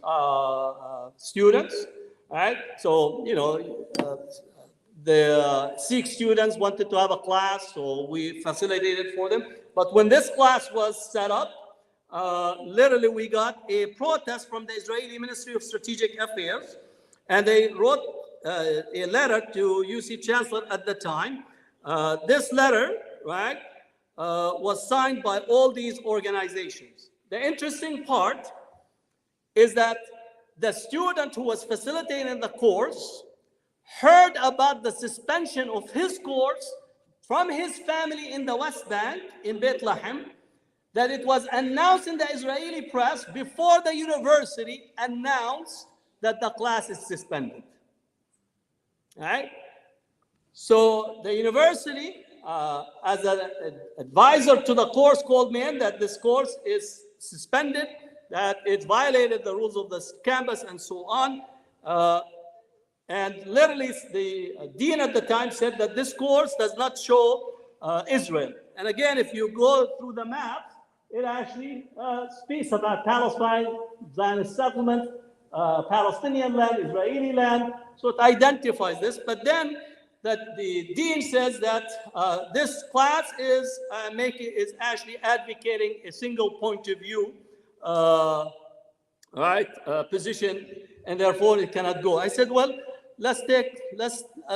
students, right? So, you know, the Sikh students wanted to have a class, so we facilitated for them. But when this class was set up, literally we got a protest from the Israeli Ministry of Strategic Affairs, and they wrote a letter to UC Chancellor at the time. This letter, right, was signed by all these organizations. The interesting part is that the student who was facilitating the course heard about the suspension of his course from his family in the West Bank, in Bethlehem, that it was announced in the Israeli press before the university announced that the class is suspended. Right? So the university, as an advisor to the course, called me in that this course is suspended, that it violated the rules of the campus and so on. And literally the dean at the time said that this course does not show Israel. And again, if you go through the map, it actually speaks about Palestine, Zionist settlement, Palestinian land, Israeli land. So it identifies this. But then that the dean says that this class is actually advocating a single point of view position, and therefore it cannot go. I said, well, let's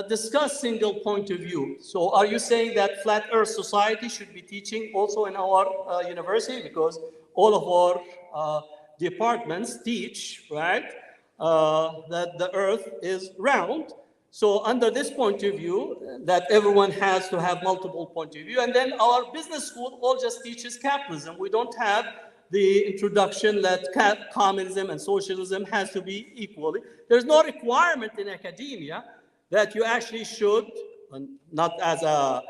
discuss single point of view. So are you saying that Flat Earth Society should be teaching also in our university? Because all of our departments teach, right, that the earth is round. So under this point of view, that everyone has to have multiple point of view. And then our business school all just teaches capitalism. We don't have the introduction that communism and socialism has to be equally. There's no requirement in academia that you actually should, not as a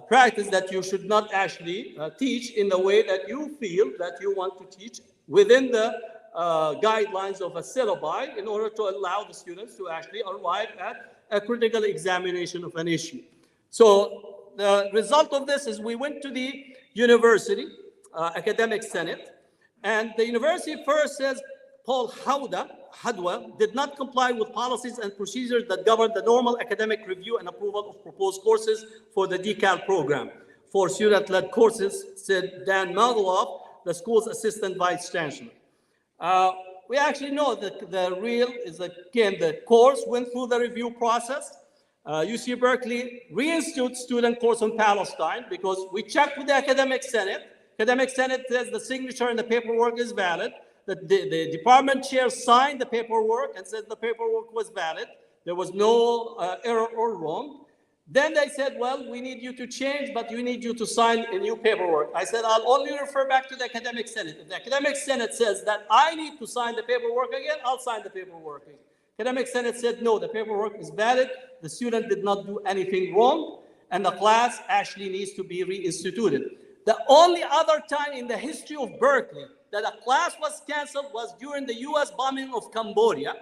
practice that you should not actually teach in the way that you feel that you want to teach within the guidelines of a syllabi in order to allow the students to actually arrive at a critical examination of an issue. So the result of this is we went to the university academic senate, and the university first says Paul Hadwa did not comply with policies and procedures that govern the normal academic review and approval of proposed courses for the DCAL program. For student-led courses, said Dan Magaloff, the school's assistant vice chancellor. We actually know that the real is, again, the course went through the review process. UC Berkeley reinstituted student course on Palestine because we checked with the academic senate. Academic senate says the signature and the paperwork is valid. The department chair signed the paperwork and said the paperwork was valid. There was no error or wrong. Then they said, well, we need you to change, but we need you to sign a new paperwork. I said, I'll only refer back to the academic senate. If the academic senate says that I need to sign the paperwork again, I'll sign the paperwork again. Academic senate said, no, the paperwork is valid. The student did not do anything wrong, and the class actually needs to be reinstituted. The only other time in the history of Berkeley that a class was canceled was during the US bombing of Cambodia.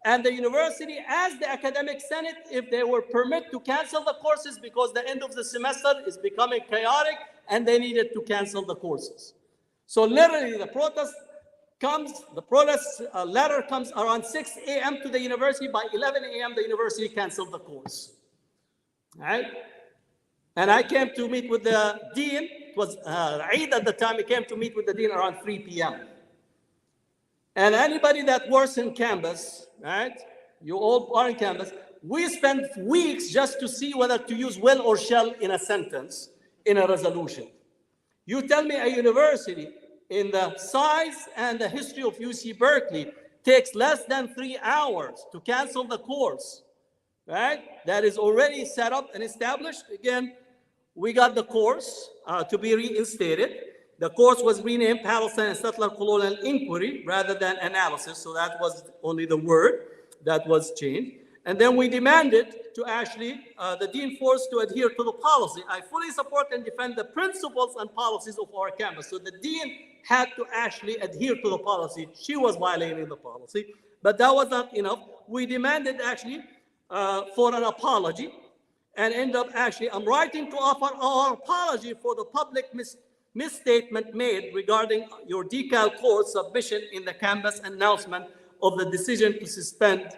And the university asked the academic senate if they were permitted to cancel the courses because the end of the semester is becoming chaotic and they needed to cancel the courses. So literally the protest letter comes around 6 a.m. to the university. By 11 a.m. the university canceled the course. All right? And I came to meet with the dean. It was Eid at the time. I came to meet with the dean around 3 p.m. And anybody that works in campus, right? You all are in campus. We spend weeks just to see whether to use will or shall in a sentence, in a resolution. You tell me a university in the size and the history of UC Berkeley takes less than 3 hours to cancel the course, right? That is already set up and established. Again, we got the course to be reinstated. The course was renamed Palestine and Settler Colonial Inquiry rather than Analysis, so that was only the word that was changed. And then we demanded to actually, the dean forced to adhere to the policy. I fully support and defend the principles and policies of our campus. So the dean had to actually adhere to the policy. She was violating the policy, but that was not enough. We demanded actually for an apology, and end up actually, I'm writing to offer our apology for the public misstatement made regarding your DCAL course submission in the campus announcement of the decision to suspend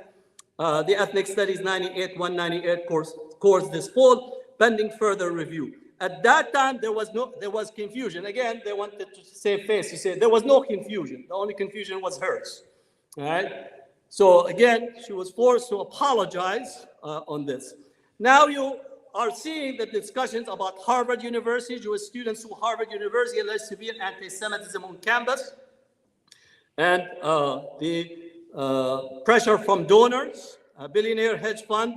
the Ethnic Studies 198 course this fall, pending further review. At that time, there was confusion. Again, they wanted to save face. You say there was no confusion. The only confusion was hers. All right. So again, she was forced to apologize on this. Now you are seeing the discussions about Harvard University, Jewish students who Harvard University alleged severe anti-Semitism on campus, and the pressure from donors, a billionaire hedge fund,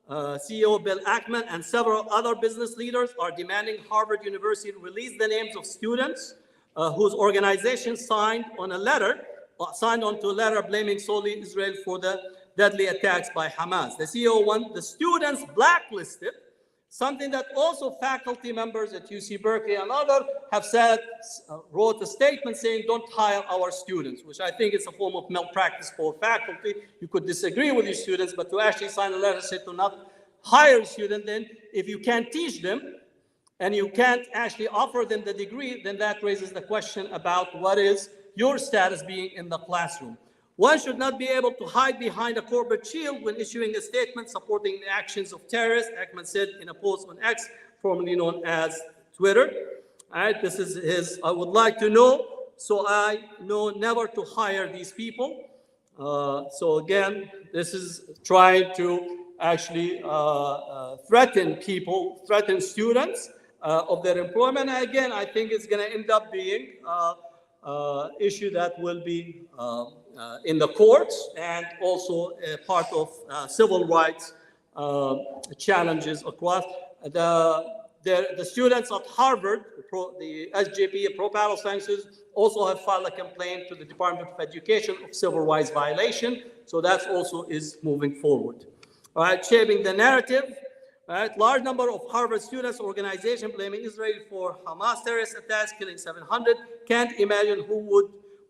CEO Bill Ackman, and several other business leaders are demanding Harvard University release the names of students whose organization signed onto a letter blaming solely Israel for the deadly attacks by Hamas. The CEO wants the students blacklisted, something that also faculty members at UC Berkeley and others have said, wrote a statement saying, don't hire our students, which I think is a form of malpractice for faculty. You could disagree with your students, but to actually sign a letter saying to not hire a student, then if you can't teach them and you can't actually offer them the degree, then that raises the question about what is your status being in the classroom. One should not be able to hide behind a corporate shield when issuing a statement supporting the actions of terrorists, Ackman said in a post on X, formerly known as Twitter. All right, this is his, I would like to know, so I know never to hire these people. So again, this is trying to actually threaten people, threaten students of their employment. And again, I think it's going to end up being issue that will be in the courts and also part of civil rights challenges across. The students at Harvard, the SJP, pro-Palestine students, also have filed a complaint to the Department of Education of civil rights violation. So that also is moving forward. All right, shaping the narrative. Right? Large number of Harvard students organization blaming Israel for Hamas terrorist attacks, killing 700. Can't imagine who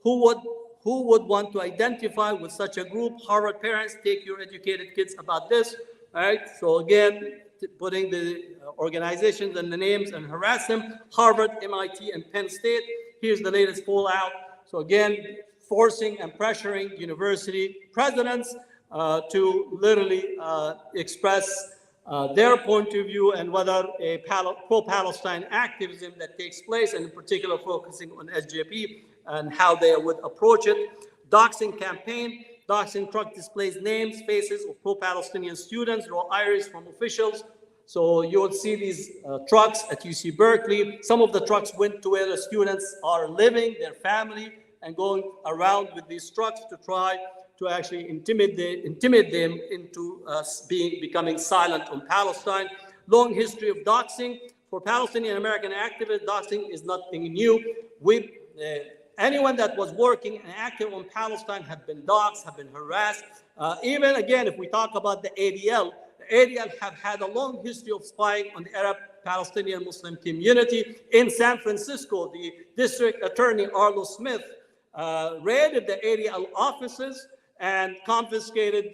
would want to identify with such a group. Harvard parents, take your educated kids about this. Right? So again, putting the organizations and the names and harass them. Harvard, MIT, and Penn State. Here's the latest fallout. So again, forcing and pressuring university presidents to literally express their point of view and whether a pro-Palestine activism that takes place, and in particular focusing on SJP and how they would approach it. Doxing campaign, doxing truck displays names, faces of pro-Palestinian students, raw iris from officials. So you will see these trucks at UC Berkeley. Some of the trucks went to where the students are living, their family, and going around with these trucks to try to actually intimidate them into becoming silent on Palestine. Long history of doxing. For Palestinian American activists, doxing is nothing new. Anyone that was working and active on Palestine have been doxed, have been harassed. Even again, if we talk about the ADL have had a long history of spying on the Arab Palestinian Muslim community. In San Francisco, the district attorney, Arlo Smith, raided the ADL offices and confiscated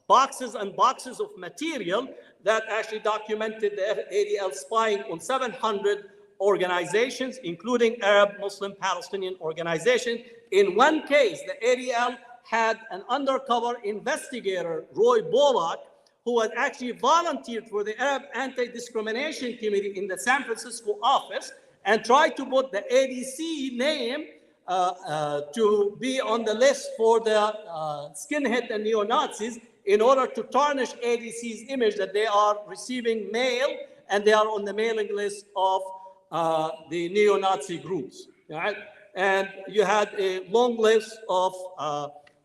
boxes and boxes of material that actually documented the ADL spying on 700 organizations, including Arab Muslim Palestinian organizations. In one case, the ADL had an undercover investigator, Roy Bollock, who had actually volunteered for the Arab Anti-Discrimination Committee in the San Francisco office and tried to put the ADC name to be on the list for the skinhead and neo-Nazis in order to tarnish ADC's image that they are receiving mail and they are on the mailing list of the neo-Nazi groups. Right? And you had a long list of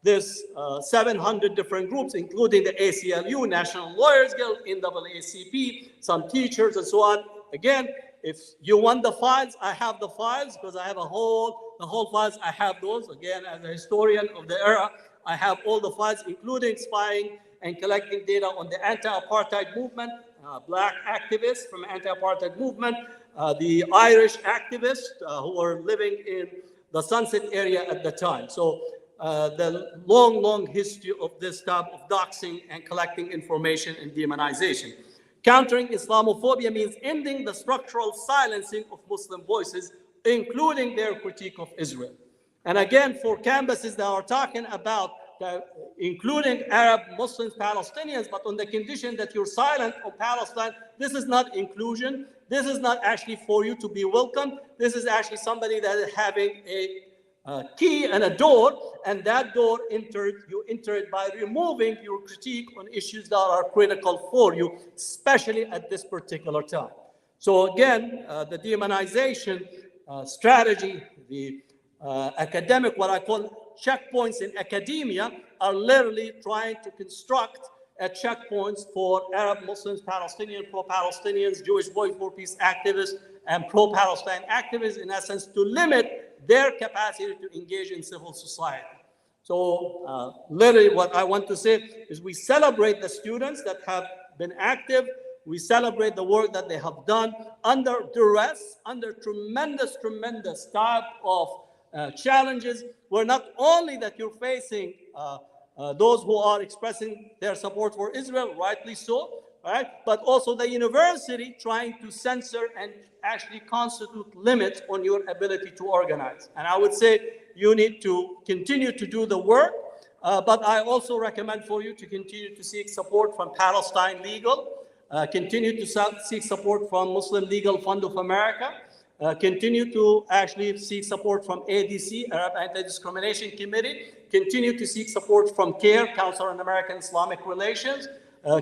this 700 different groups, including the ACLU, National Lawyers Guild, NAACP, some teachers, and so on. Again, if you want the files, I have the files because I have the whole files. I have those. Again, as a historian of the era, I have all the files, including spying and collecting data on the anti-apartheid movement, black activists from anti-apartheid movement, the Irish activists who were living in the Sunset area at the time. So the long history of this type of doxing and collecting information and demonization. Countering Islamophobia means ending the structural silencing of Muslim voices, including their critique of Israel. And again, for campuses that are talking about including Arab Muslims, Palestinians, but on the condition that you're silent on Palestine, this is not inclusion. This is not actually for you to be welcome. This is actually somebody that is having a key and a door, and that door you enter it by removing your critique on issues that are critical for you, especially at this particular time. So again, the demonization strategy, the academic, what I call checkpoints in academia, are literally trying to construct checkpoints for Arab Muslims, Palestinian, pro-Palestinians, Jewish Voice for Peace activists, and pro-Palestine activists, in essence, to limit their capacity to engage in civil society. So literally what I want to say is we celebrate the students that have been active. We celebrate the work that they have done under duress, under tremendous type of challenges, where not only that you're facing those who are expressing their support for Israel, rightly so, right? But also the university trying to censor and actually constitute limits on your ability to organize. And I would say you need to continue to do the work, but I also recommend for you to continue to seek support from Palestine Legal, continue to seek support from Muslim Legal Fund of America, continue to actually seek support from ADC, Arab Anti-Discrimination Committee, continue to seek support from CARE, Council on American Islamic Relations,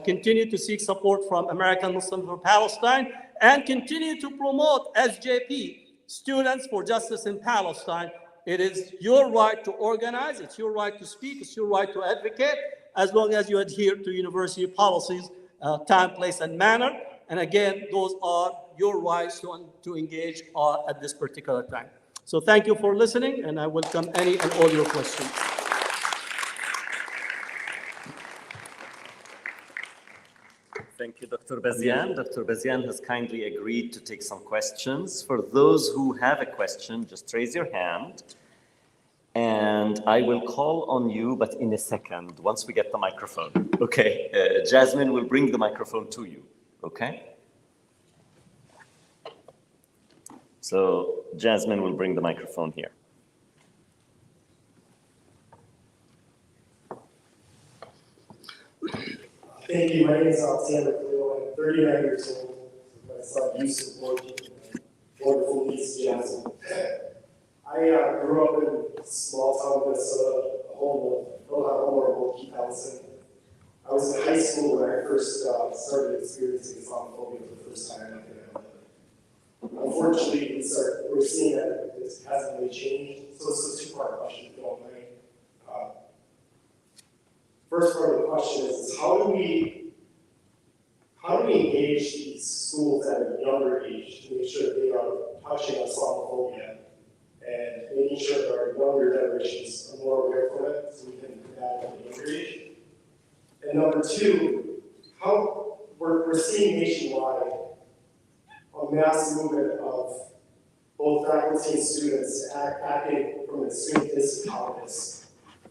continue to seek support from American Muslims for Palestine, and continue to promote SJP, Students for Justice in Palestine. It is your right to organize, it's your right to speak, it's your right to advocate, as long as you adhere to university policies, time, place, and manner. And again, those are your rights to engage at this particular time. So thank you for listening, and I welcome any and all your questions. Thank Thank you, Dr. Bazian. Dr. Bazian has kindly agreed to take some questions. For those who have a question, just raise your hand. And I will call on you, but in a second, once we get the microphone. Okay, Jasmine will bring the microphone to you, okay? So Jasmine will bring the microphone here. Thank you. My name is Alexander Cleo. I'm 39 years old. My son Yusuf, 14, wonderful niece Jasmine. I grew up in a small town Minnesota, a home of honorable Keith Ellison. I was in high school when I first started experiencing Islamophobia for the first time. Unfortunately, we're seeing that it hasn't really changed. So it's a two-part question, if you don't mind. First part of the question is how do we engage these schools at a younger age to make sure that they are touching on Islamophobia and making sure that our younger generations are more aware of it so we can combat it at a younger age? And number two, how we're seeing nationwide a mass movement of both faculty and students acting from extreme disintolerance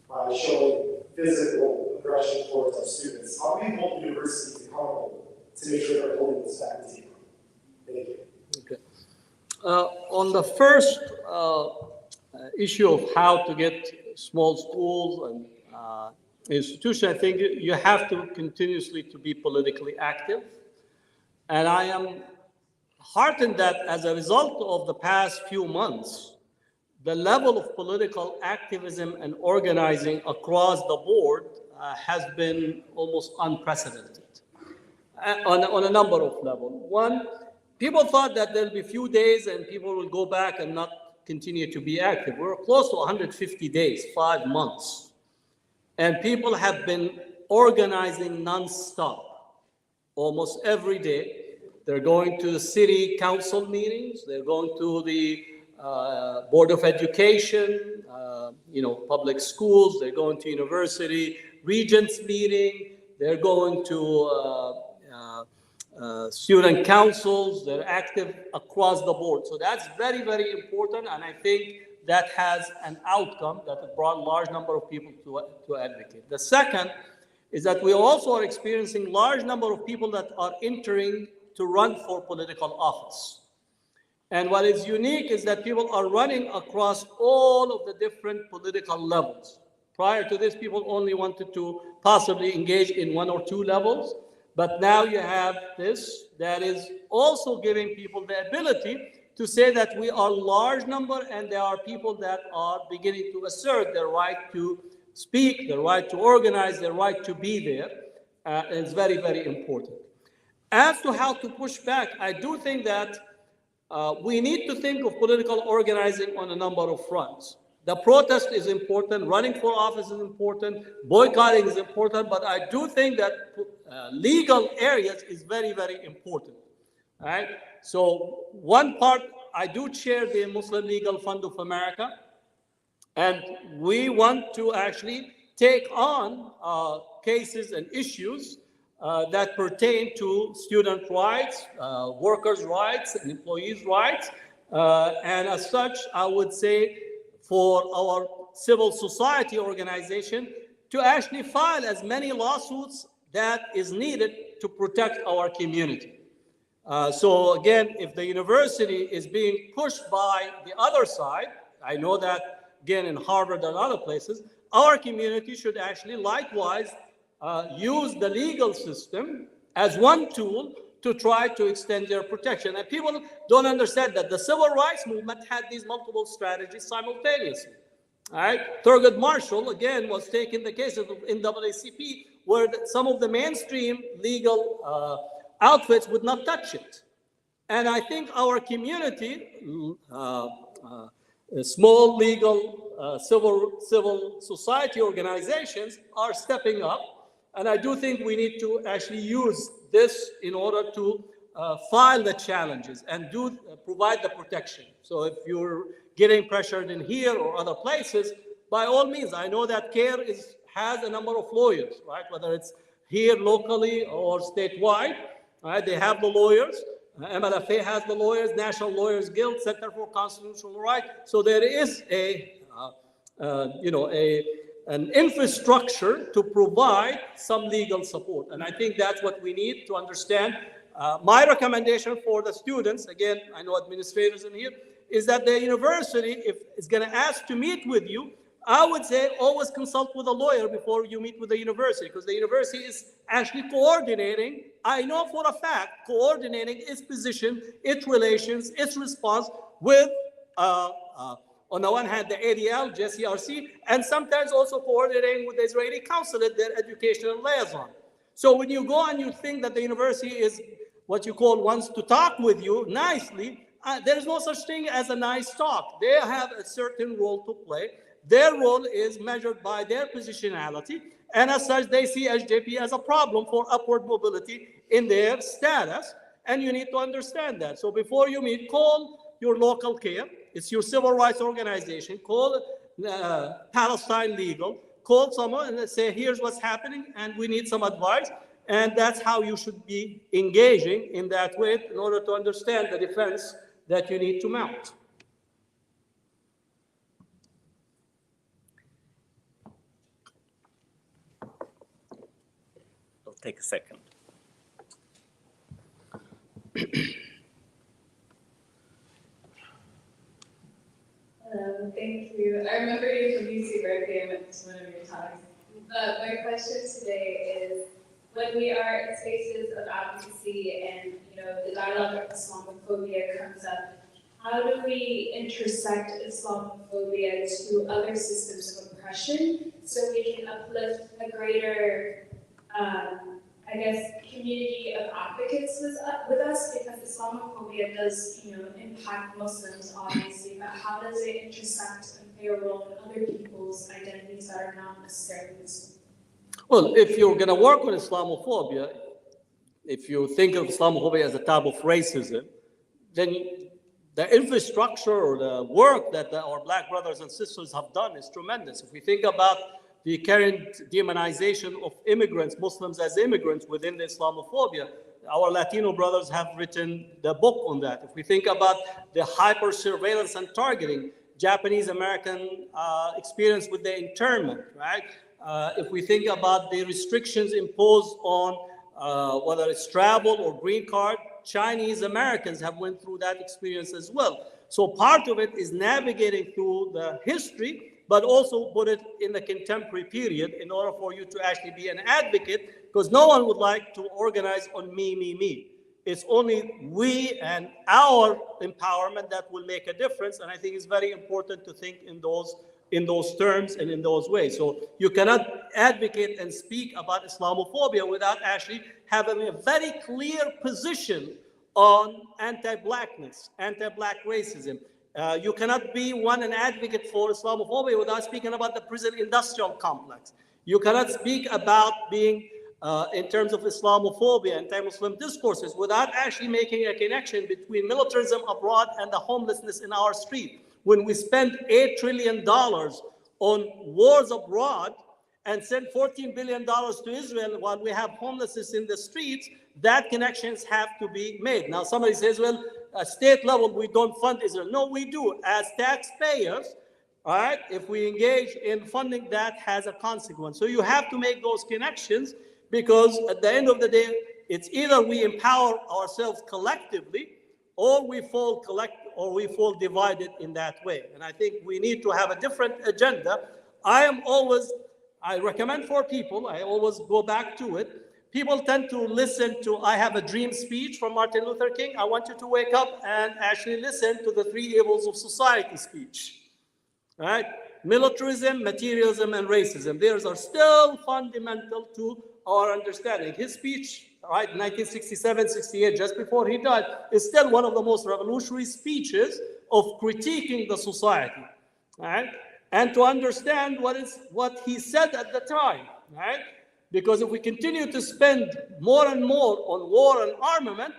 by showing physical aggression towards our students. How do we hold universities accountable to make sure they're holding this faculty? Thank you. Okay. On the first issue of how to get small schools and institutions, I think you have to continuously to be politically active. And I am heartened that as a result of the past few months, the level of political activism and organizing across the board has been almost unprecedented on a number of levels. One, people thought that there'll be a few days and people will go back and not continue to be active. We're close to 150 days, 5 months. And people have been organizing nonstop, almost every day. They're going to the city council meetings. They're going to the Board of Education, public schools. They're going to university regents meeting. They're going to student councils. They're active across the board. So that's very, very important. And I think that has an outcome that it brought a large number of people to advocate. The second is that we also are experiencing large number of people that are entering to run for political office. And what is unique is that people are running across all of the different political levels. Prior to this, people only wanted to possibly engage in 1 or 2 levels. But now you have this that is also giving people the ability to say that we are a large number and there are people that are beginning to assert their right to speak, their right to organize, their right to be there. And it's very, very important. As to how to push back, I do think that we need to think of political organizing on a number of fronts. The protest is important, running for office is important, boycotting is important, but I do think that legal areas is very, very important. All right? So one part, I do chair the Muslim Legal Fund of America, and we want to actually take on cases and issues that pertain to student rights, workers' rights, and employees' rights. And as such, I would say for our civil society organization to actually file as many lawsuits that is needed to protect our community. So again, if the university is being pushed by the other side, I know that again in Harvard and other places, our community should actually likewise use the legal system as one tool to try to extend their protection. And people don't understand that the civil rights movement had these multiple strategies simultaneously. All right? Thurgood Marshall, again, was taking the case of NAACP, where some of the mainstream legal outfits would not touch it. And I think our community, small legal civil society organizations are stepping up. And I do think we need to actually use this in order to file the challenges and provide the protection. So if you're getting pressured in here or other places, by all means, I know that CARE has a number of lawyers, right? Whether it's here locally or statewide. Right? They have the lawyers. MLFA has the lawyers, National Lawyers Guild, Center for Constitutional Rights. So there is an infrastructure to provide some legal support. And I think that's what we need to understand. My recommendation for the students, again, I know administrators in here, is that the university, if it's going to ask to meet with you, I would say always consult with a lawyer before you meet with the university, because the university is actually coordinating, I know for a fact, coordinating its position, its relations, its response with, on the one hand, the ADL, JCRC, and sometimes also coordinating with the Israeli consulate, their educational liaison. So when you go and you think that the university is what you call wants to talk with you nicely, there is no such thing as a nice talk. They have a certain role to play. Their role is measured by their positionality, and as such, they see SJP as a problem for upward mobility in their status, and you need to understand that. So before you meet, call your local CARE, it's your civil rights organization, call Palestine Legal, call someone and say, here's what's happening, and we need some advice, and that's how you should be engaging in that way in order to understand the defense that you need to mount. Take a second. Thank you. I remember you from UC Berkeley. I went to one of your talks. My question today is, when we are in spaces of advocacy and the dialogue of Islamophobia comes up, how do we intersect Islamophobia to other systems of oppression so we can uplift a greater community of advocates with us, because Islamophobia does, impact Muslims, obviously, but how does it intersect and play a role in other people's identities that are not necessarily Muslim? Well, if you're going to work on Islamophobia, if you think of Islamophobia as a type of racism, then the infrastructure or the work that our Black brothers and sisters have done is tremendous. If we think about the current demonization of immigrants, Muslims as immigrants within the Islamophobia, our Latino brothers have written the book on that. If we think about the hyper surveillance and targeting, Japanese American experience with the internment, right? If we think about the restrictions imposed on whether it's travel or green card, Chinese Americans have went through that experience as well. So part of it is navigating through the history, but also put it in the contemporary period in order for you to actually be an advocate, because no one would like to organize on me. It's only we and our empowerment that will make a difference, and I think it's very important to think in those terms and in those ways. So you cannot advocate and speak about Islamophobia without actually having a very clear position on anti-Blackness, anti-Black racism. You cannot be an advocate for Islamophobia without speaking about the prison industrial complex. You cannot speak about being, in terms of Islamophobia, anti-Muslim discourses, without actually making a connection between militarism abroad and the homelessness in our street. When we spend $8 trillion on wars abroad and send $14 billion to Israel while we have homelessness in the streets, that connections have to be made. Now, somebody says, well, at state level, we don't fund Israel. No, we do. As taxpayers, all right, if we engage in funding, that has a consequence. So you have to make those connections, because at the end of the day, it's either we empower ourselves collectively or we fall divided in that way. And I think we need to have a different agenda. I recommend for people, I always go back to it. People tend to listen to, I have a dream speech from Martin Luther King. I want you to wake up and actually listen to the 3 evils of society speech, right? Militarism, materialism, and racism. These are still fundamental to our understanding. His speech, right, 1967, 68, just before he died, is still one of the most revolutionary speeches of critiquing the society, right? And to understand what he said at the time, right? Because if we continue to spend more and more on war and armament,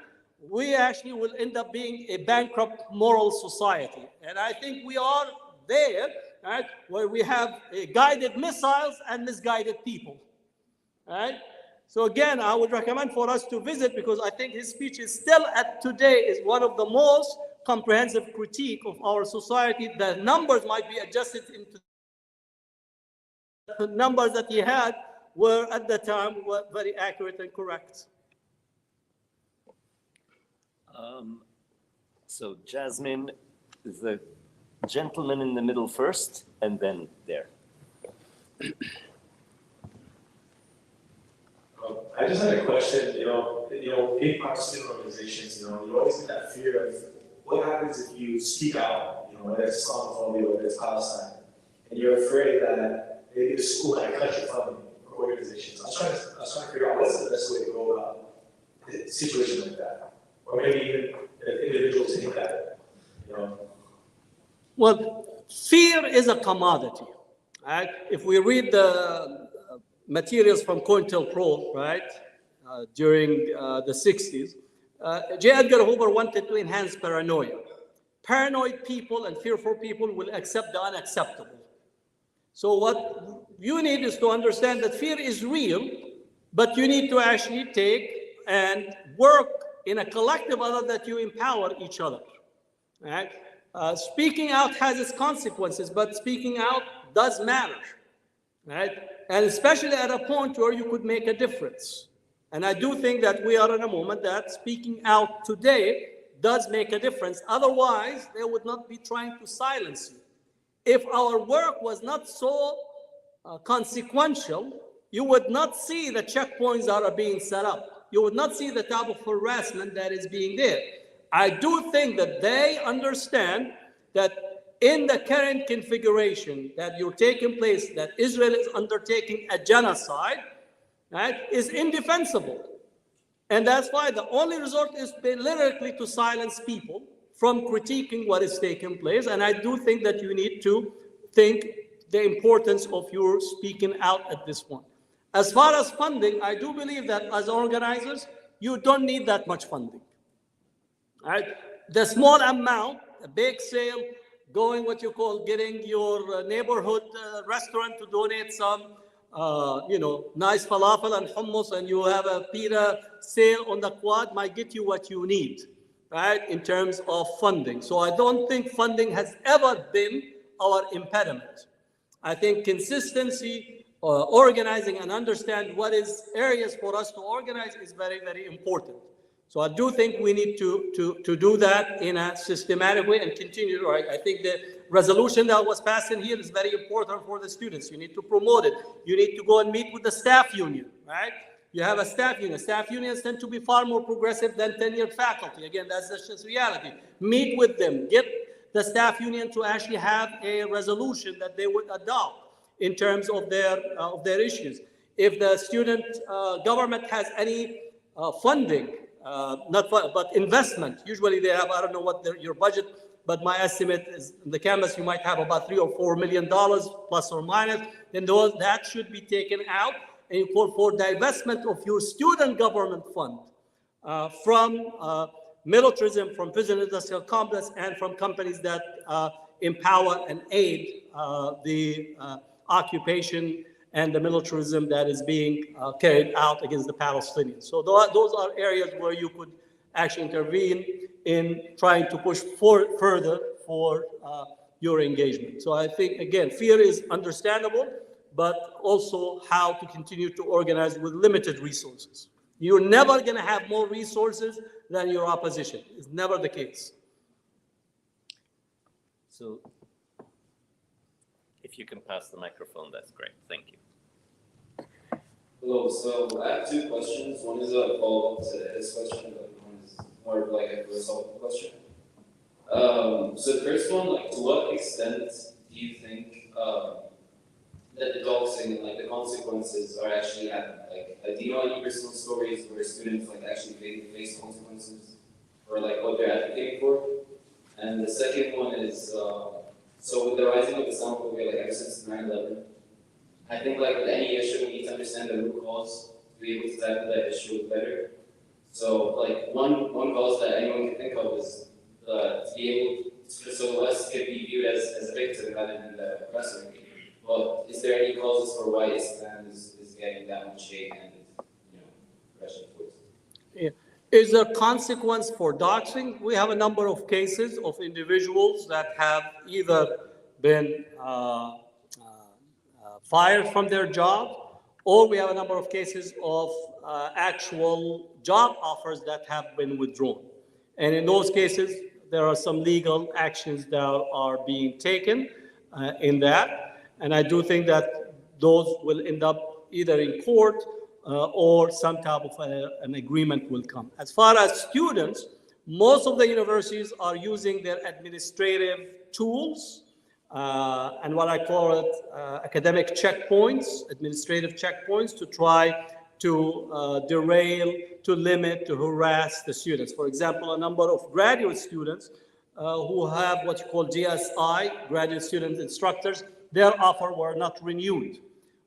we actually will end up being a bankrupt moral society. And I think we are there, right, where we have guided missiles and misguided people, right? So again, I would recommend for us to visit because I think his speech is still at today is one of the most comprehensive critique of our society. The numbers might be adjusted into the numbers that he had were at the time were very accurate and correct. So Jasmine, the gentleman in the middle first, and then there. I just had a question, big part of student organizations, you always get that fear of what happens if you speak out, whether it's Islamophobia, whether it's Palestine, and you're afraid that maybe the school might cut your funding for organizations. I was trying to figure out what's the best way to go about a situation like that, or maybe even if individuals think that, Well, fear is a commodity, right? If we read the materials from COINTELPRO, right, during the 60s, J. Edgar Hoover wanted to enhance paranoia. Paranoid people and fearful people will accept the unacceptable. So what you need is to understand that fear is real, but you need to actually take and work in a collective other that you empower each other, right? Speaking out has its consequences, but speaking out does matter, right? And especially at a point where you could make a difference. And I do think that we are in a moment that speaking out today does make a difference. Otherwise, they would not be trying to silence you. If our work was not so consequential, you would not see the checkpoints that are being set up. You would not see the type of harassment that is being there. I do think that they understand that in the current configuration that you're taking place, that Israel is undertaking a genocide, right, is indefensible. And that's why the only resort is literally to silence people from critiquing what is taking place. And I do think that you need to think the importance of your speaking out at this point. As far as funding, I do believe that as organizers, you don't need that much funding. Right? The small amount, a bake sale, going what you call getting your neighborhood restaurant to donate some, nice falafel and hummus, and you have a pita sale on the quad might get you what you need, right, in terms of funding. So I don't think funding has ever been our impediment. I think consistency, organizing, and understand what is areas for us to organize is very, very important. So I do think we need to do that in a systematic way and continue. Right? I think the resolution that was passed in here is very important for the students. You need to promote it. You need to go and meet with the staff union, right? You have a staff union. Staff unions tend to be far more progressive than tenured faculty. Again, that's just reality. Meet with them. Get the staff union to actually have a resolution that they would adopt in terms of their issues. If the student government has any funding, but investment. Usually they have, I don't know what your budget, but my estimate is in the campus you might have about $3 or $4 million plus or minus. Then that should be taken out, and you call for divestment of your student government fund from militarism, from prison industrial complex, and from companies that empower and aid the occupation and the militarism that is being carried out against the Palestinians. So those are areas where you could actually intervene in trying to push further for your engagement. So I think, again, fear is understandable, but also how to continue to organize with limited resources. You're never going to have more resources than your opposition. It's never the case. So if you can pass the microphone, that's great. Thank you. Hello, so I have two questions. One is a follow-up to his question, but one is more of like a philosophical question. So the first one, like, to what extent do you think that the doxing and like the consequences are actually happening? Like, do you know any personal stories where students like actually face consequences for like what they're advocating for? And the second one is, so with the rising of Islamophobia, like ever since 9/11, I think like with any issue, we need to understand the root cause to be able to tackle that issue better. So like one cause that anyone can think of is to be able to, so the West could be viewed as a victim rather than the oppressor. But is there any causes for why Islam is getting that much hate and Is there consequence for doxing? We have a number of cases of individuals that have either been fired from their job, or we have a number of cases of actual job offers that have been withdrawn. And in those cases, there are some legal actions that are being taken in that. And I do think that those will end up either in court or some type of an agreement will come. As far as students, most of the universities are using their administrative tools and what I call it academic checkpoints, administrative checkpoints to try to derail, to limit, to harass the students. For example, a number of graduate students who have what you call GSI, graduate student instructors, their offer were not renewed,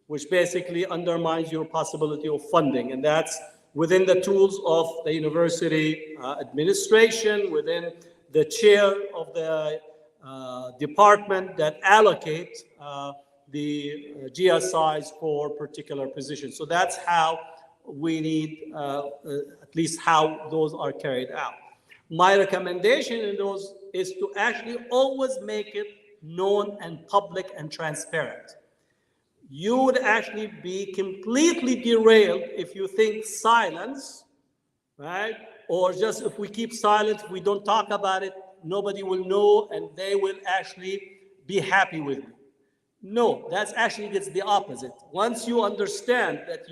which basically undermines your possibility of funding. And that's within the tools of the university administration, within the chair of the department that allocate the GSIs for particular positions. So that's how we need, at least how those are carried out. My recommendation in those is to actually always make it known and public and transparent. You would actually be completely derailed if you think silence, right? Or just if we keep silent, if we don't talk about it, nobody will know and they will actually be happy with me. No, that's actually it's the opposite. Once you understand that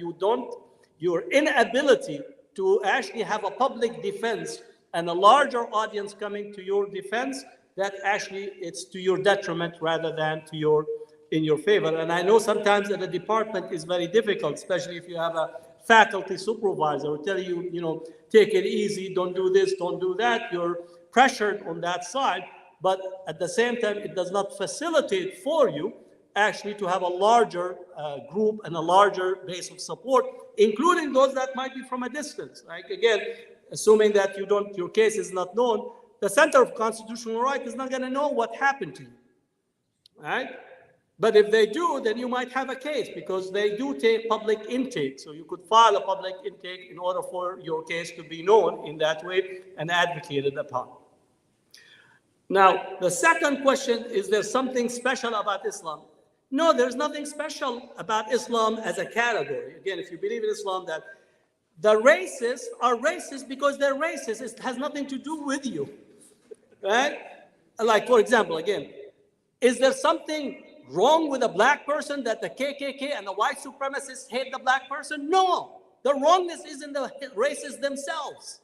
your inability to actually have a public defense and a larger audience coming to your defense, that actually it's to your detriment rather than to in your favor. And I know sometimes at the department is very difficult, especially if you have a faculty supervisor who tell you, take it easy, don't do this, don't do that. You're pressured on that side, but at the same time, it does not facilitate for you actually to have a larger group and a larger base of support, including those that might be from a distance. Like again, assuming that your case is not known, the Center of Constitutional Rights is not going to know what happened to you, right? But if they do, then you might have a case because they do take public intake. So you could file a public intake in order for your case to be known in that way and advocated upon. Now, the second question, is there something special about Islam? No, there's nothing special about Islam as a category. Again, if you believe in Islam, that the racists are racist because they're racist. It has nothing to do with you, right? Like, for example, again, is there something wrong with a black person that the KKK and the white supremacists hate the black person? No, the wrongness is in the racists themselves.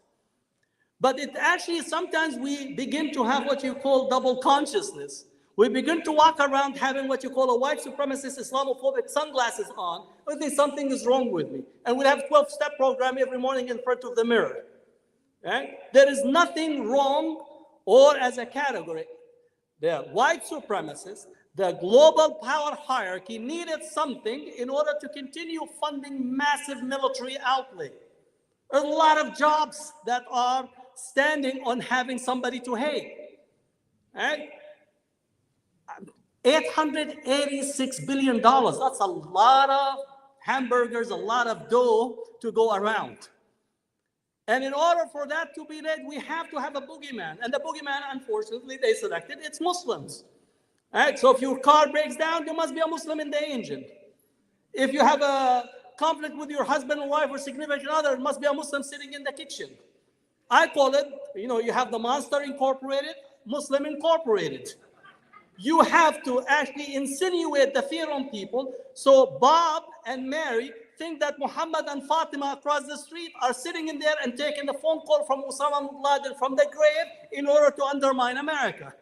But it actually, sometimes we begin to have what you call double consciousness. We begin to walk around having what you call a white supremacist Islamophobic sunglasses on. We think something is wrong with me. And we have a 12-step program every morning in front of the mirror. Right? There is nothing wrong, or as a category, the white supremacists, the global power hierarchy needed something in order to continue funding massive military outlay. There's a lot of jobs that are standing on having somebody to hate. Right? $886 billion, that's a lot of hamburgers, a lot of dough to go around. And in order for that to be read, we have to have a boogeyman. And the boogeyman, unfortunately, they selected, it's Muslims. Right? So if your car breaks down, there must be a Muslim in the engine. If you have a conflict with your husband or wife or significant other, it must be a Muslim sitting in the kitchen. I call it, you have the Monster Incorporated, Muslim Incorporated. You have to actually insinuate the fear on people. So Bob and Mary think that Muhammad and Fatima across the street are sitting in there and taking the phone call from Osama bin Laden from the grave in order to undermine America.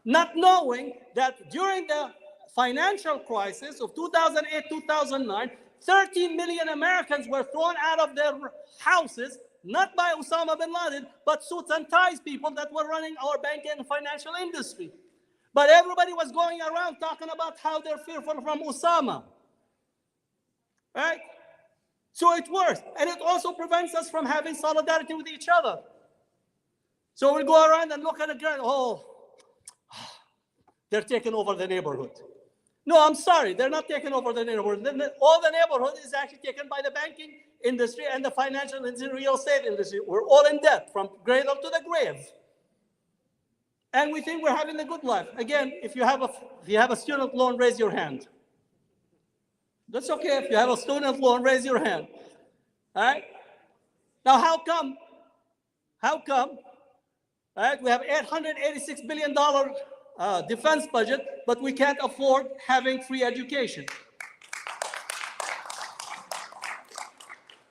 Not knowing that during the financial crisis of 2008-2009, 13 million Americans were thrown out of their houses, not by Osama bin Laden, but suits and ties people that were running our banking and financial industry. But everybody was going around talking about how they're fearful from Osama. Right? So it works. And it also prevents us from having solidarity with each other. So we go around and look at the ground, they're taking over the neighborhood. No, I'm sorry, they're not taking over the neighborhood. All the neighborhood is actually taken by the banking industry and the financial and real estate industry. We're all in debt from cradle to the grave. And we think we're having a good life. Again, if you have a student loan, raise your hand. That's okay. If you have a student loan, raise your hand. All right? Now, how come, all right, we have $886 billion defense budget, but we can't afford having free education?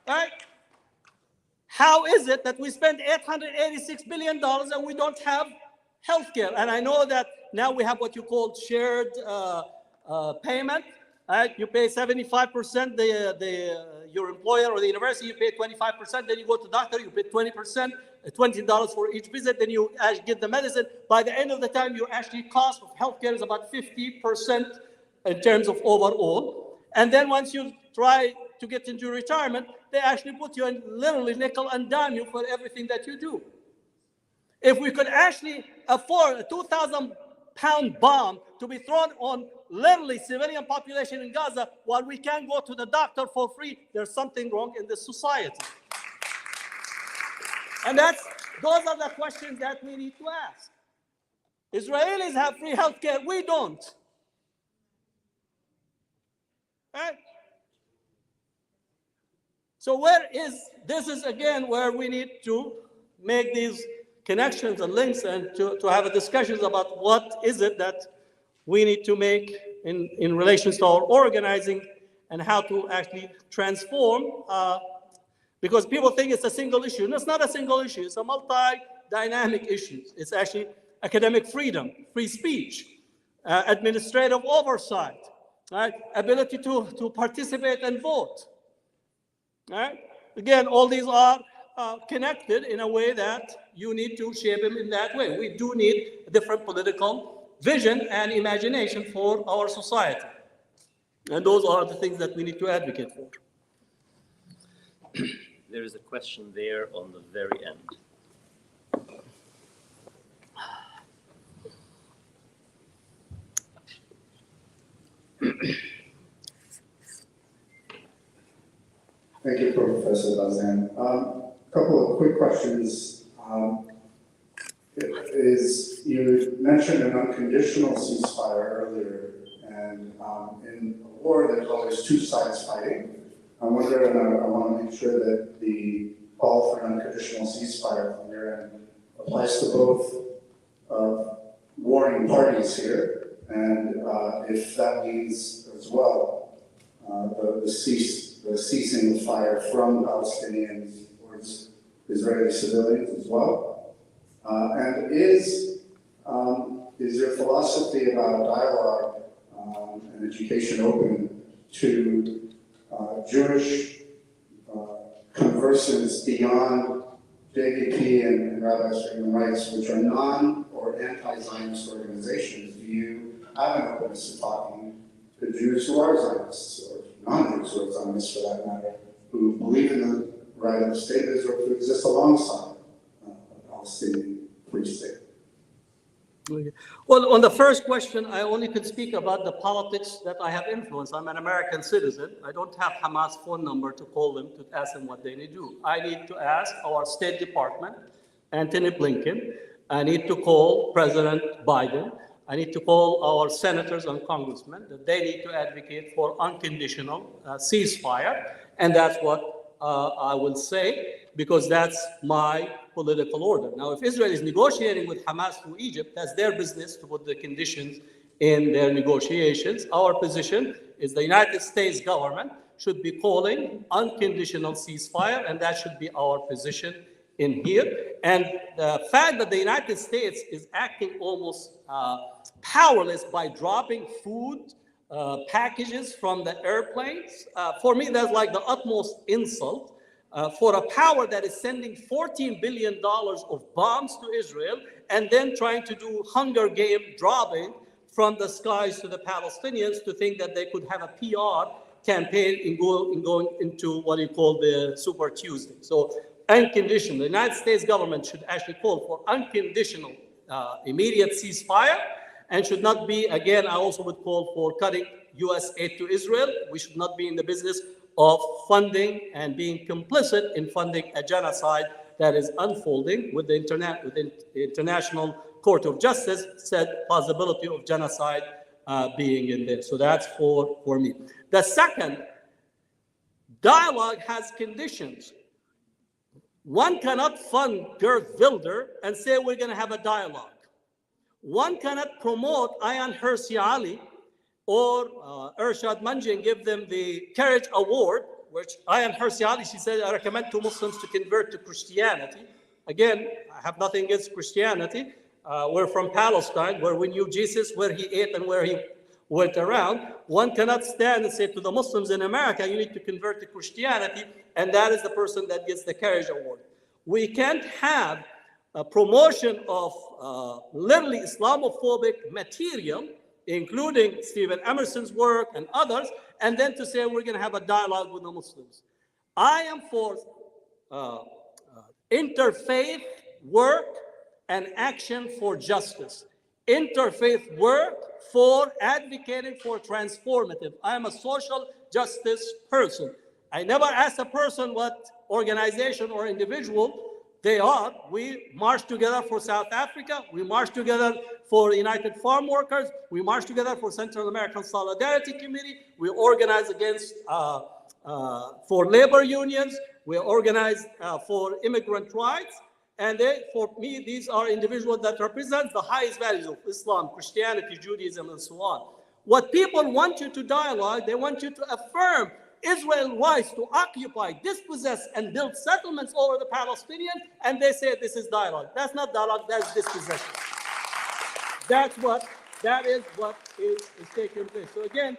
All right? How is it that we spend $886 billion and we don't have healthcare? And I know that now we have what you call shared payment. Right? You pay 75%, your employer or the university, you pay 25%, then you go to the doctor, you pay 20%, $20 for each visit, then you actually get the medicine. By the end of the time, your actually cost of healthcare is about 50% in terms of overall. And then once you try to get into retirement, they actually put you in literally nickel and dime you for everything that you do. If we could actually afford a 2,000-pound bomb to be thrown on literally civilian population in Gaza while we can't go to the doctor for free, there's something wrong in this society. And those are the questions that we need to ask. Israelis have free healthcare, we don't. Right? So this is again where we need to make these connections and links and to have discussions about what is it that we need to make in relation to our organizing and how to actually transform, because people think it's a single issue. No, it's not a single issue. It's a multi-dynamic issue. It's actually academic freedom, free speech, administrative oversight, right? Ability to participate and vote. Right? Again, all these are connected in a way that you need to shape them in that way. We do need a different political vision and imagination for our society. And those are the things that we need to advocate for. There is a question there on the very end. Thank you, Professor Bazan. A couple of quick questions. You mentioned an unconditional ceasefire earlier, and in a war that always two sides fighting, I wonder, and I want to make sure that the call for an unconditional ceasefire from your end applies to both warring parties here, and if that means as well the ceasing of fire from Palestinians towards Israeli civilians as well. And is your philosophy about dialogue and education open to Jewish conversants beyond JPP and Rabbis for Human Rights, which are non- or anti-Zionist organizations? Do you have an openness to talking to Jews who are Zionists, or non-Jews who are Zionists for that matter, who believe in the right of the state of Israel to exist alongside a Palestinian free state? Well, on the first question, I only could speak about the politics that I have influence. I'm an American citizen. I don't have Hamas phone number to call them to ask them what they need to do. I need to ask our State Department, Antony Blinken. I need to call President Biden. I need to call our senators and congressmen that they need to advocate for unconditional ceasefire. And that's what I will say, because that's my political order. Now, if Israel is negotiating with Hamas through Egypt, that's their business to put the conditions in their negotiations. Our position is the United States government should be calling unconditional ceasefire, and that should be our position in here. And the fact that the United States is acting almost powerless by dropping food packages from the airplanes, for me, that's like the utmost insult. For a power that is sending $14 billion of bombs to Israel and then trying to do Hunger Game dropping from the skies to the Palestinians, to think that they could have a PR campaign in going into what you call the Super Tuesday. So unconditional, the United States government should actually call for unconditional immediate ceasefire, and should not be, again, I also would call for cutting US aid to Israel. We should not be in the business of funding and being complicit in funding a genocide that is unfolding with the International Court of Justice said possibility of genocide being in there. So that's for me. The second, dialogue has conditions. One cannot fund Gert Wilder and say we're going to have a dialogue. One cannot promote Ayaan Hirsi Ali or Ershad Manji and give them the Courage Award, which Ayaan Hirsi Ali, she said, I recommend to Muslims to convert to Christianity. Again, I have nothing against Christianity. We're from Palestine, where we knew Jesus, where he ate and where he went around. One cannot stand and say to the Muslims in America, you need to convert to Christianity, and that is the person that gets the Courage Award. We can't have a promotion of literally Islamophobic material, including Stephen Emerson's work and others, and then to say we're going to have a dialogue with the Muslims. I am for interfaith work and action for justice. Interfaith work for advocating for transformative. I am a social justice person. I never ask a person what organization or individual they are. We march together for South Africa. We march together for United Farm Workers. We march together for Central American Solidarity Committee. We organize against for labor unions. We organize for immigrant rights. And for me, these are individuals that represent the highest values of Islam, Christianity, Judaism, and so on. What people want you to dialogue, they want you to affirm Israel's rights to occupy, dispossess, and build settlements over the Palestinians, and they say this is dialogue. That's not dialogue, that's dispossession. That is what is taking place. So again,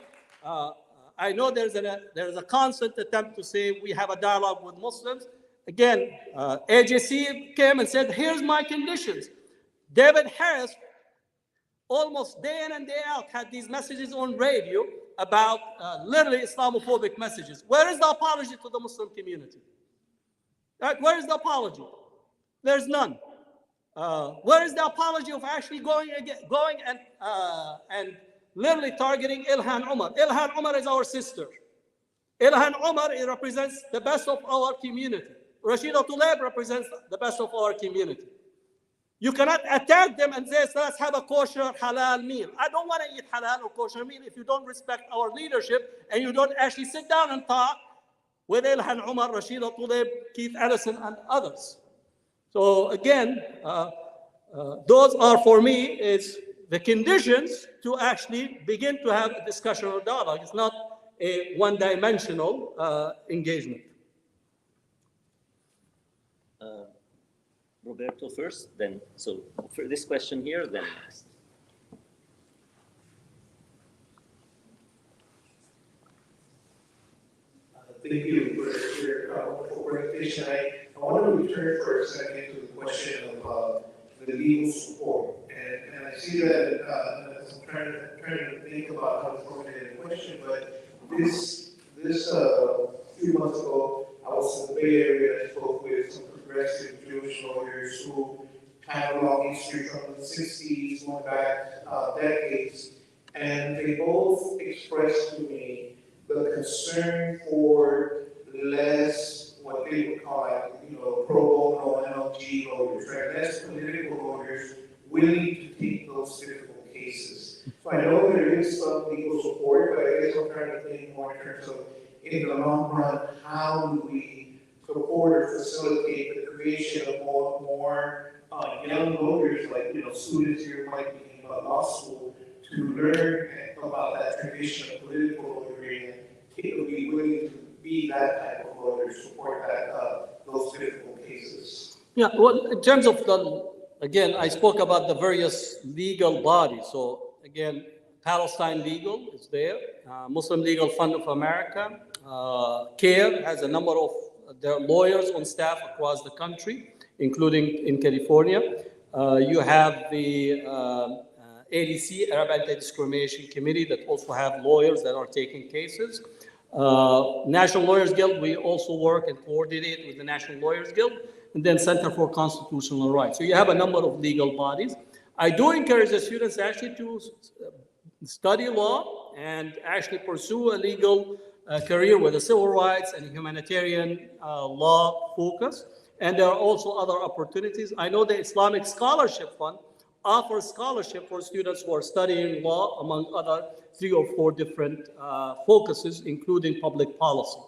I know there's a constant attempt to say we have a dialogue with Muslims. Again, AJC came and said, here's my conditions. David Harris, almost day in and day out, had these messages on radio about literally Islamophobic messages. Where is the apology to the Muslim community? Right? Where is the apology? There's none. Where is the apology of actually going and literally targeting Ilhan Omar? Ilhan Omar is our sister. Ilhan Omar represents the best of our community. Rashida Tlaib represents the best of our community. You cannot attack them and say, let's have a kosher halal meal. I don't want to eat halal or kosher meal if you don't respect our leadership and you don't actually sit down and talk with Ilhan Omar, Rashida Tlaib, Keith Ellison, and others. So again, those are for me is the conditions to actually begin to have a discussion or dialogue. It's not a one-dimensional engagement. Roberto first, then, so for this question here, then next. Thank you for your wonderful presentation. I want to return for a second to the question of the legal support. And I see that as I'm trying to think about how to formulate the question, but this few months ago, I was in the Bay Area and spoke with some progressive Jewish lawyers who have a long history from the 60s, going back decades, and they both expressed to me the concern for less, what they would call, pro bono NLG lawyers, right? Less political lawyers willing to take those difficult cases. So I know there is some legal support, but I guess I'm trying to think more in terms of, in the long run, how do we support or facilitate the creation of more young lawyers, like students here might be in law school, to learn about that tradition of political lawyering and be willing to be that type of lawyer, support those difficult cases. Yeah, well, in terms of again, I spoke about the various legal bodies. So again, Palestine Legal is there, Muslim Legal Fund of America, CARE has a number of their lawyers on staff across the country, including in California. You have the ADC, Arab Anti-Discrimination Committee, that also have lawyers that are taking cases. National Lawyers Guild, we also work and coordinate with the National Lawyers Guild, and then Center for Constitutional Rights. So you have a number of legal bodies. I do encourage the students actually to study law and actually pursue a legal career with a civil rights and humanitarian law focus. And there are also other opportunities. I know the Islamic Scholarship Fund offers scholarship for students who are studying law, among other 3 or 4 different focuses, including public policy.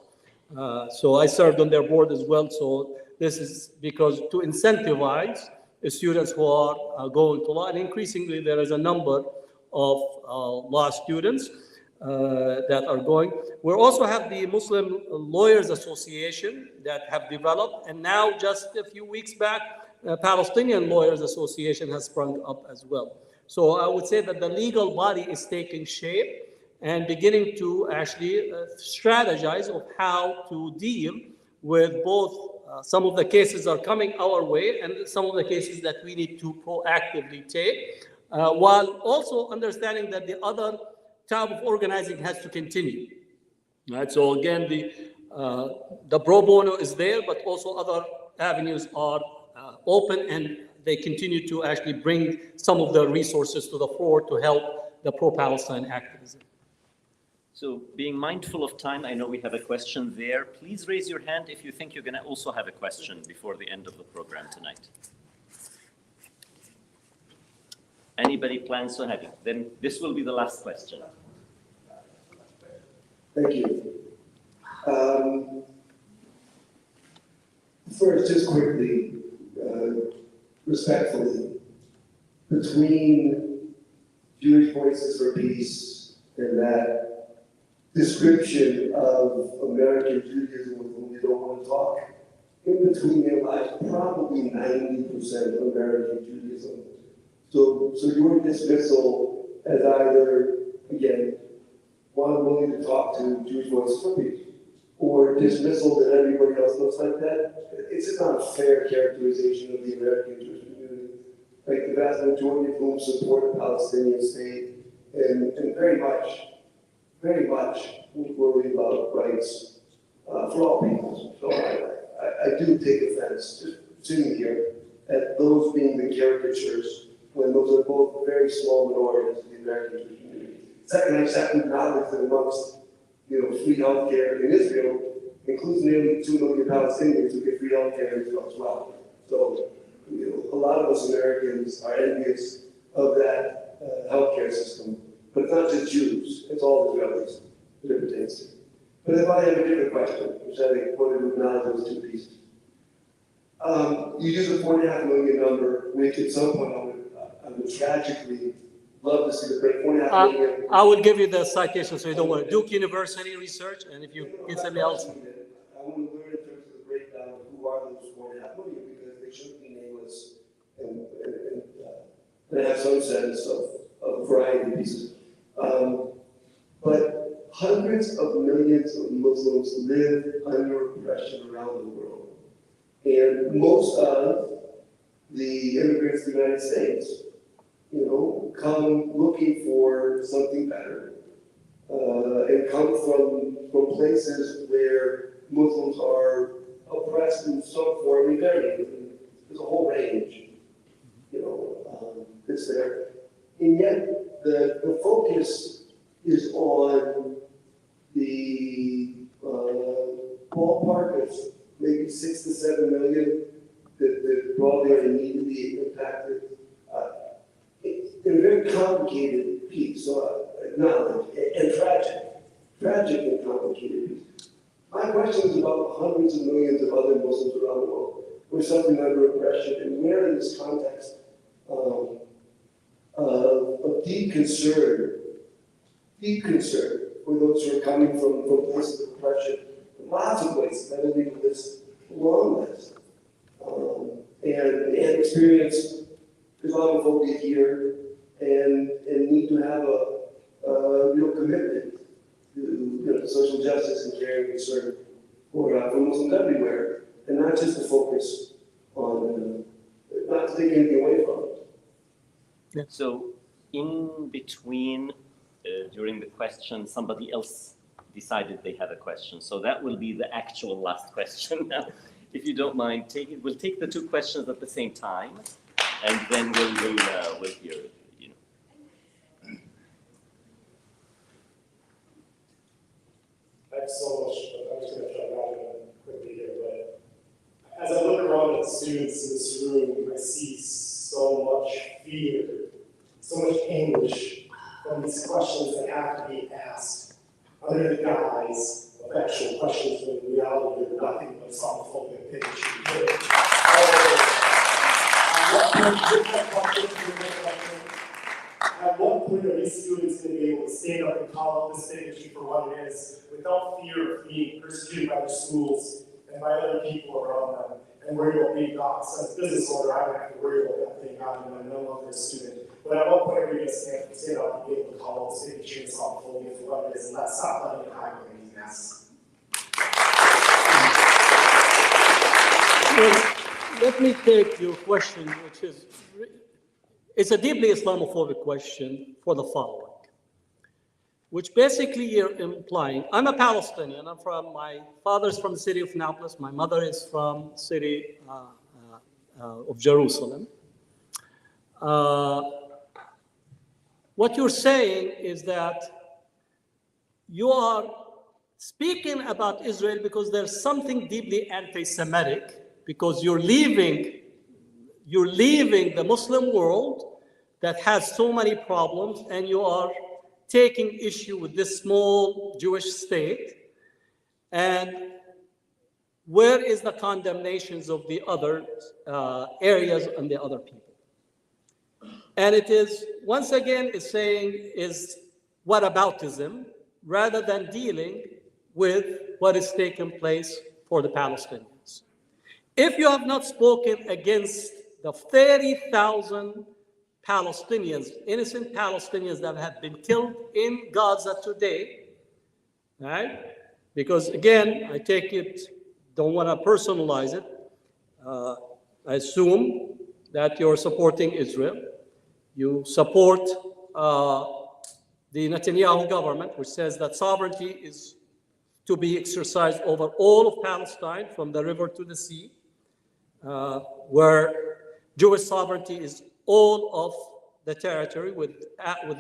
So I served on their board as well. So this is because to incentivize the students who are going to law, and increasingly there is a number of law students that are going. We also have the Muslim Lawyers Association that have developed, and now just a few weeks back, Palestinian Lawyers Association has sprung up as well. So I would say that the legal body is taking shape and beginning to actually strategize of how to deal with both some of the cases are coming our way and some of the cases that we need to proactively take, while also understanding that the other type of organizing has to continue. Right? So again, the pro bono is there, but also other avenues are open, and they continue to actually bring some of the resources to the fore to help the pro-Palestine activism. So being mindful of time, I know we have a question there. Please raise your hand if you think you're going to also have a question before the end of the program tonight. Anybody plans on having? Then this will be the last question. Thank you. First, just quickly, respectfully, between Jewish Voices for Peace and that description of American Judaism with whom you don't want to talk, in between there lies probably 90% of American Judaism. So your dismissal as either, again, one willing to talk to Jewish Voices for Peace, or dismissal that everybody else looks like that, it's just not a fair characterization of the American Jewish community. Like the vast majority of whom support the Palestinian state, and very much worry about rights for all peoples. So I do take offense, just sitting here, at those being the caricatures, when those are both very small minorities of the American Jewish community. Second, I just have to acknowledge that amongst free healthcare in Israel includes nearly 2 million Palestinians who get free healthcare in Israel as well. So, a lot of us Americans are envious of that healthcare system. But it's not just Jews, it's all Israelis that it pertains to. But if I have a different question, which I think wanted to acknowledge those 2 pieces. You use the 4.5 million number, which at some point I would tragically love to see the break. 4.5 million. I will give you the citation so you don't worry. Duke University research, and if you get something else. I want to learn in terms of the breakdown of who are those 4.5 million, because they shouldn't be nameless and have some sense of variety of pieces. But hundreds of millions of Muslims live under oppression around the world. And most of the immigrants to the United States, come looking for something better, and come from places where Muslims are oppressed in some form and varied. There's a whole range, that's there. And yet the focus is on the ballpark of maybe 6 to 7 million that probably are immediately impacted. In a very complicated piece, so acknowledge, and tragic and complicated piece. My question is about hundreds of millions of other Muslims around the world who are suffering under oppression, and where in this context of deep concern for those who are coming from places of oppression, lots of places, that is even this long list, and experience Islamophobia here, and need to have a real commitment to social justice and caring concern for Muslims everywhere, and not just to focus on, not to take anything away from it. Yeah. So in between, during the question, somebody else decided they had a question. So that will be the actual last question now. If you don't mind, we'll take the 2 questions at the same time. and then we'll hear it. Thanks so much. I'm just going to jump out quickly here, but as I look around at the students in this room, I see so much fear, so much anguish from these questions that have to be asked under the guise of actual questions when in reality they're nothing but Islamophobic bigotry. At what point are these students going to be able to stand up and call out this bigotry for what it is without fear of being persecuted by their schools and by other people around them and worry about being doxxed? As a business owner, I don't have to worry about that thing happening when I'm no longer a student. But at what point are we going to stand up and be able to call out this bigotry and Islamophobia for what it is and let's stop letting it hide behind these masks? Well, let me take your question, which is, it's a deeply Islamophobic question for the following, which basically you're implying, I'm a Palestinian, my father's from the city of Nablus, my mother is from the city of Jerusalem. What you're saying is that you are speaking about Israel because there's something deeply anti-Semitic, because you're leaving the Muslim world that has so many problems, and you are taking issue with this small Jewish state. And where is the condemnations of the other areas and the other people? And it is, once again, is saying is whataboutism rather than dealing with what is taking place for the Palestinians. If you have not spoken against the 30,000 Palestinians, innocent Palestinians that have been killed in Gaza today, right? Because again, I take it, don't want to personalize it. I assume that you're supporting Israel. You support the Netanyahu government, which says that sovereignty is to be exercised over all of Palestine, from the river to the sea, where Jewish sovereignty is all of the territory, with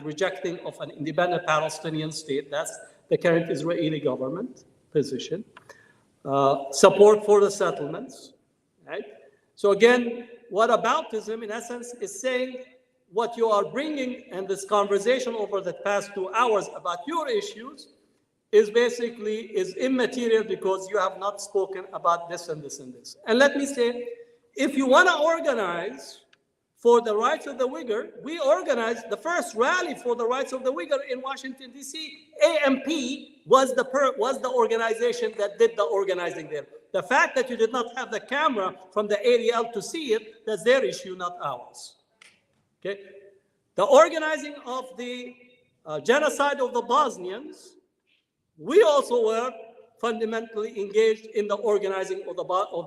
rejecting of an independent Palestinian state. That's the current Israeli government position. Support for the settlements, right? So again, whataboutism, in essence, is saying what you are bringing in this conversation over the past 2 hours about your issues is basically immaterial because you have not spoken about this and this and this. And let me say, if you want to organize for the rights of the Uyghur, we organized the first rally for the rights of the Uyghur in Washington, D.C. AMP was the organization that did the organizing there. The fact that you did not have the camera from the ADL to see it, that's their issue, not ours. Okay? The organizing of the genocide of the Bosnians, we also were fundamentally engaged in the organizing of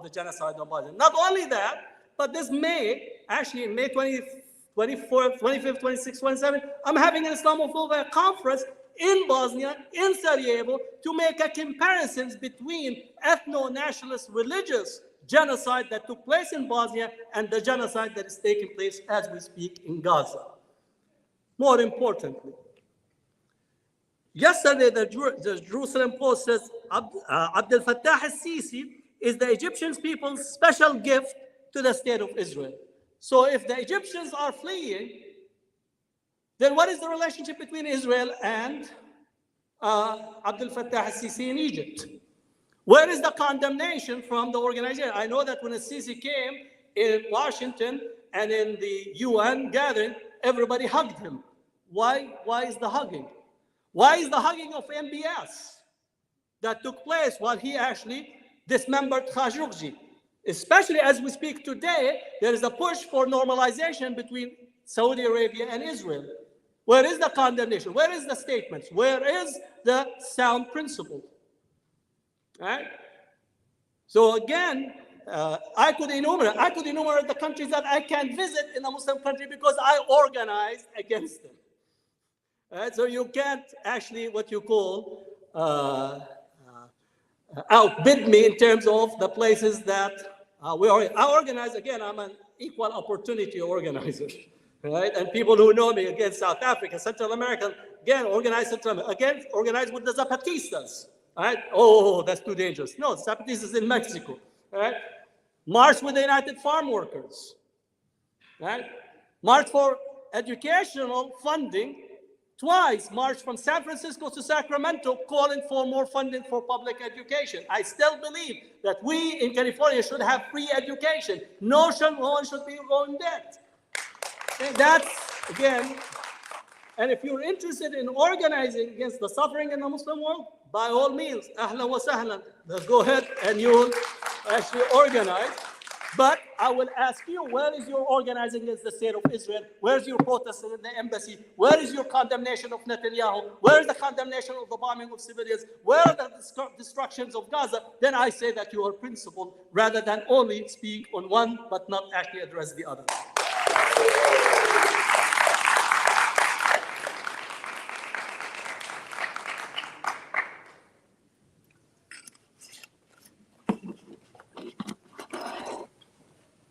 the genocide of Bosnia. Not only that, but this May, actually in May 24th, 25th, 26th, 27th, I'm having an Islamophobia conference in Bosnia, in Sarajevo, to make a comparison between ethno-nationalist religious genocide that took place in Bosnia and the genocide that is taking place as we speak in Gaza. More importantly, yesterday, the Jerusalem Post says Abdel Fattah al-Sisi is the Egyptian people's special gift to the state of Israel. So if the Egyptians are fleeing, then what is the relationship between Israel and Abdel Fattah al-Sisi in Egypt? Where is the condemnation from the organization? I know that when al-Sisi came in Washington and in the UN gathering, everybody hugged him. Why is the hugging? Why is the hugging of MBS that took place while he actually dismembered Khashoggi? Especially as we speak today, there is a push for normalization between Saudi Arabia and Israel. Where is the condemnation? Where is the statements? Where is the sound principle? Right? So again, I could enumerate the countries that I can't visit in a Muslim country because I organized against them. Right? So you can't actually what you call outbid me in terms of the places that I organize. Again, I'm an equal opportunity organizer, right? And people who know me, again, South Africa, Central America, again, organized Central America, again, organized with the Zapatistas, right? Oh, that's too dangerous. No, Zapatistas in Mexico, right? March with the United Farm Workers, right? March for educational funding, twice marched from San Francisco to Sacramento calling for more funding for public education. I still believe that we in California should have free education. No one should be going debt. And that's, again, and if you're interested in organizing against the suffering in the Muslim world, by all means, ahlan wa sahlan, go ahead and you'll actually organize. But I will ask you, where is your organizing against the state of Israel? Where's your protest in the embassy? Where is your condemnation of Netanyahu? Where is the condemnation of the bombing of civilians? Where are the destructions of Gaza? Then I say that you are principled rather than only speak on one but not actually address the other.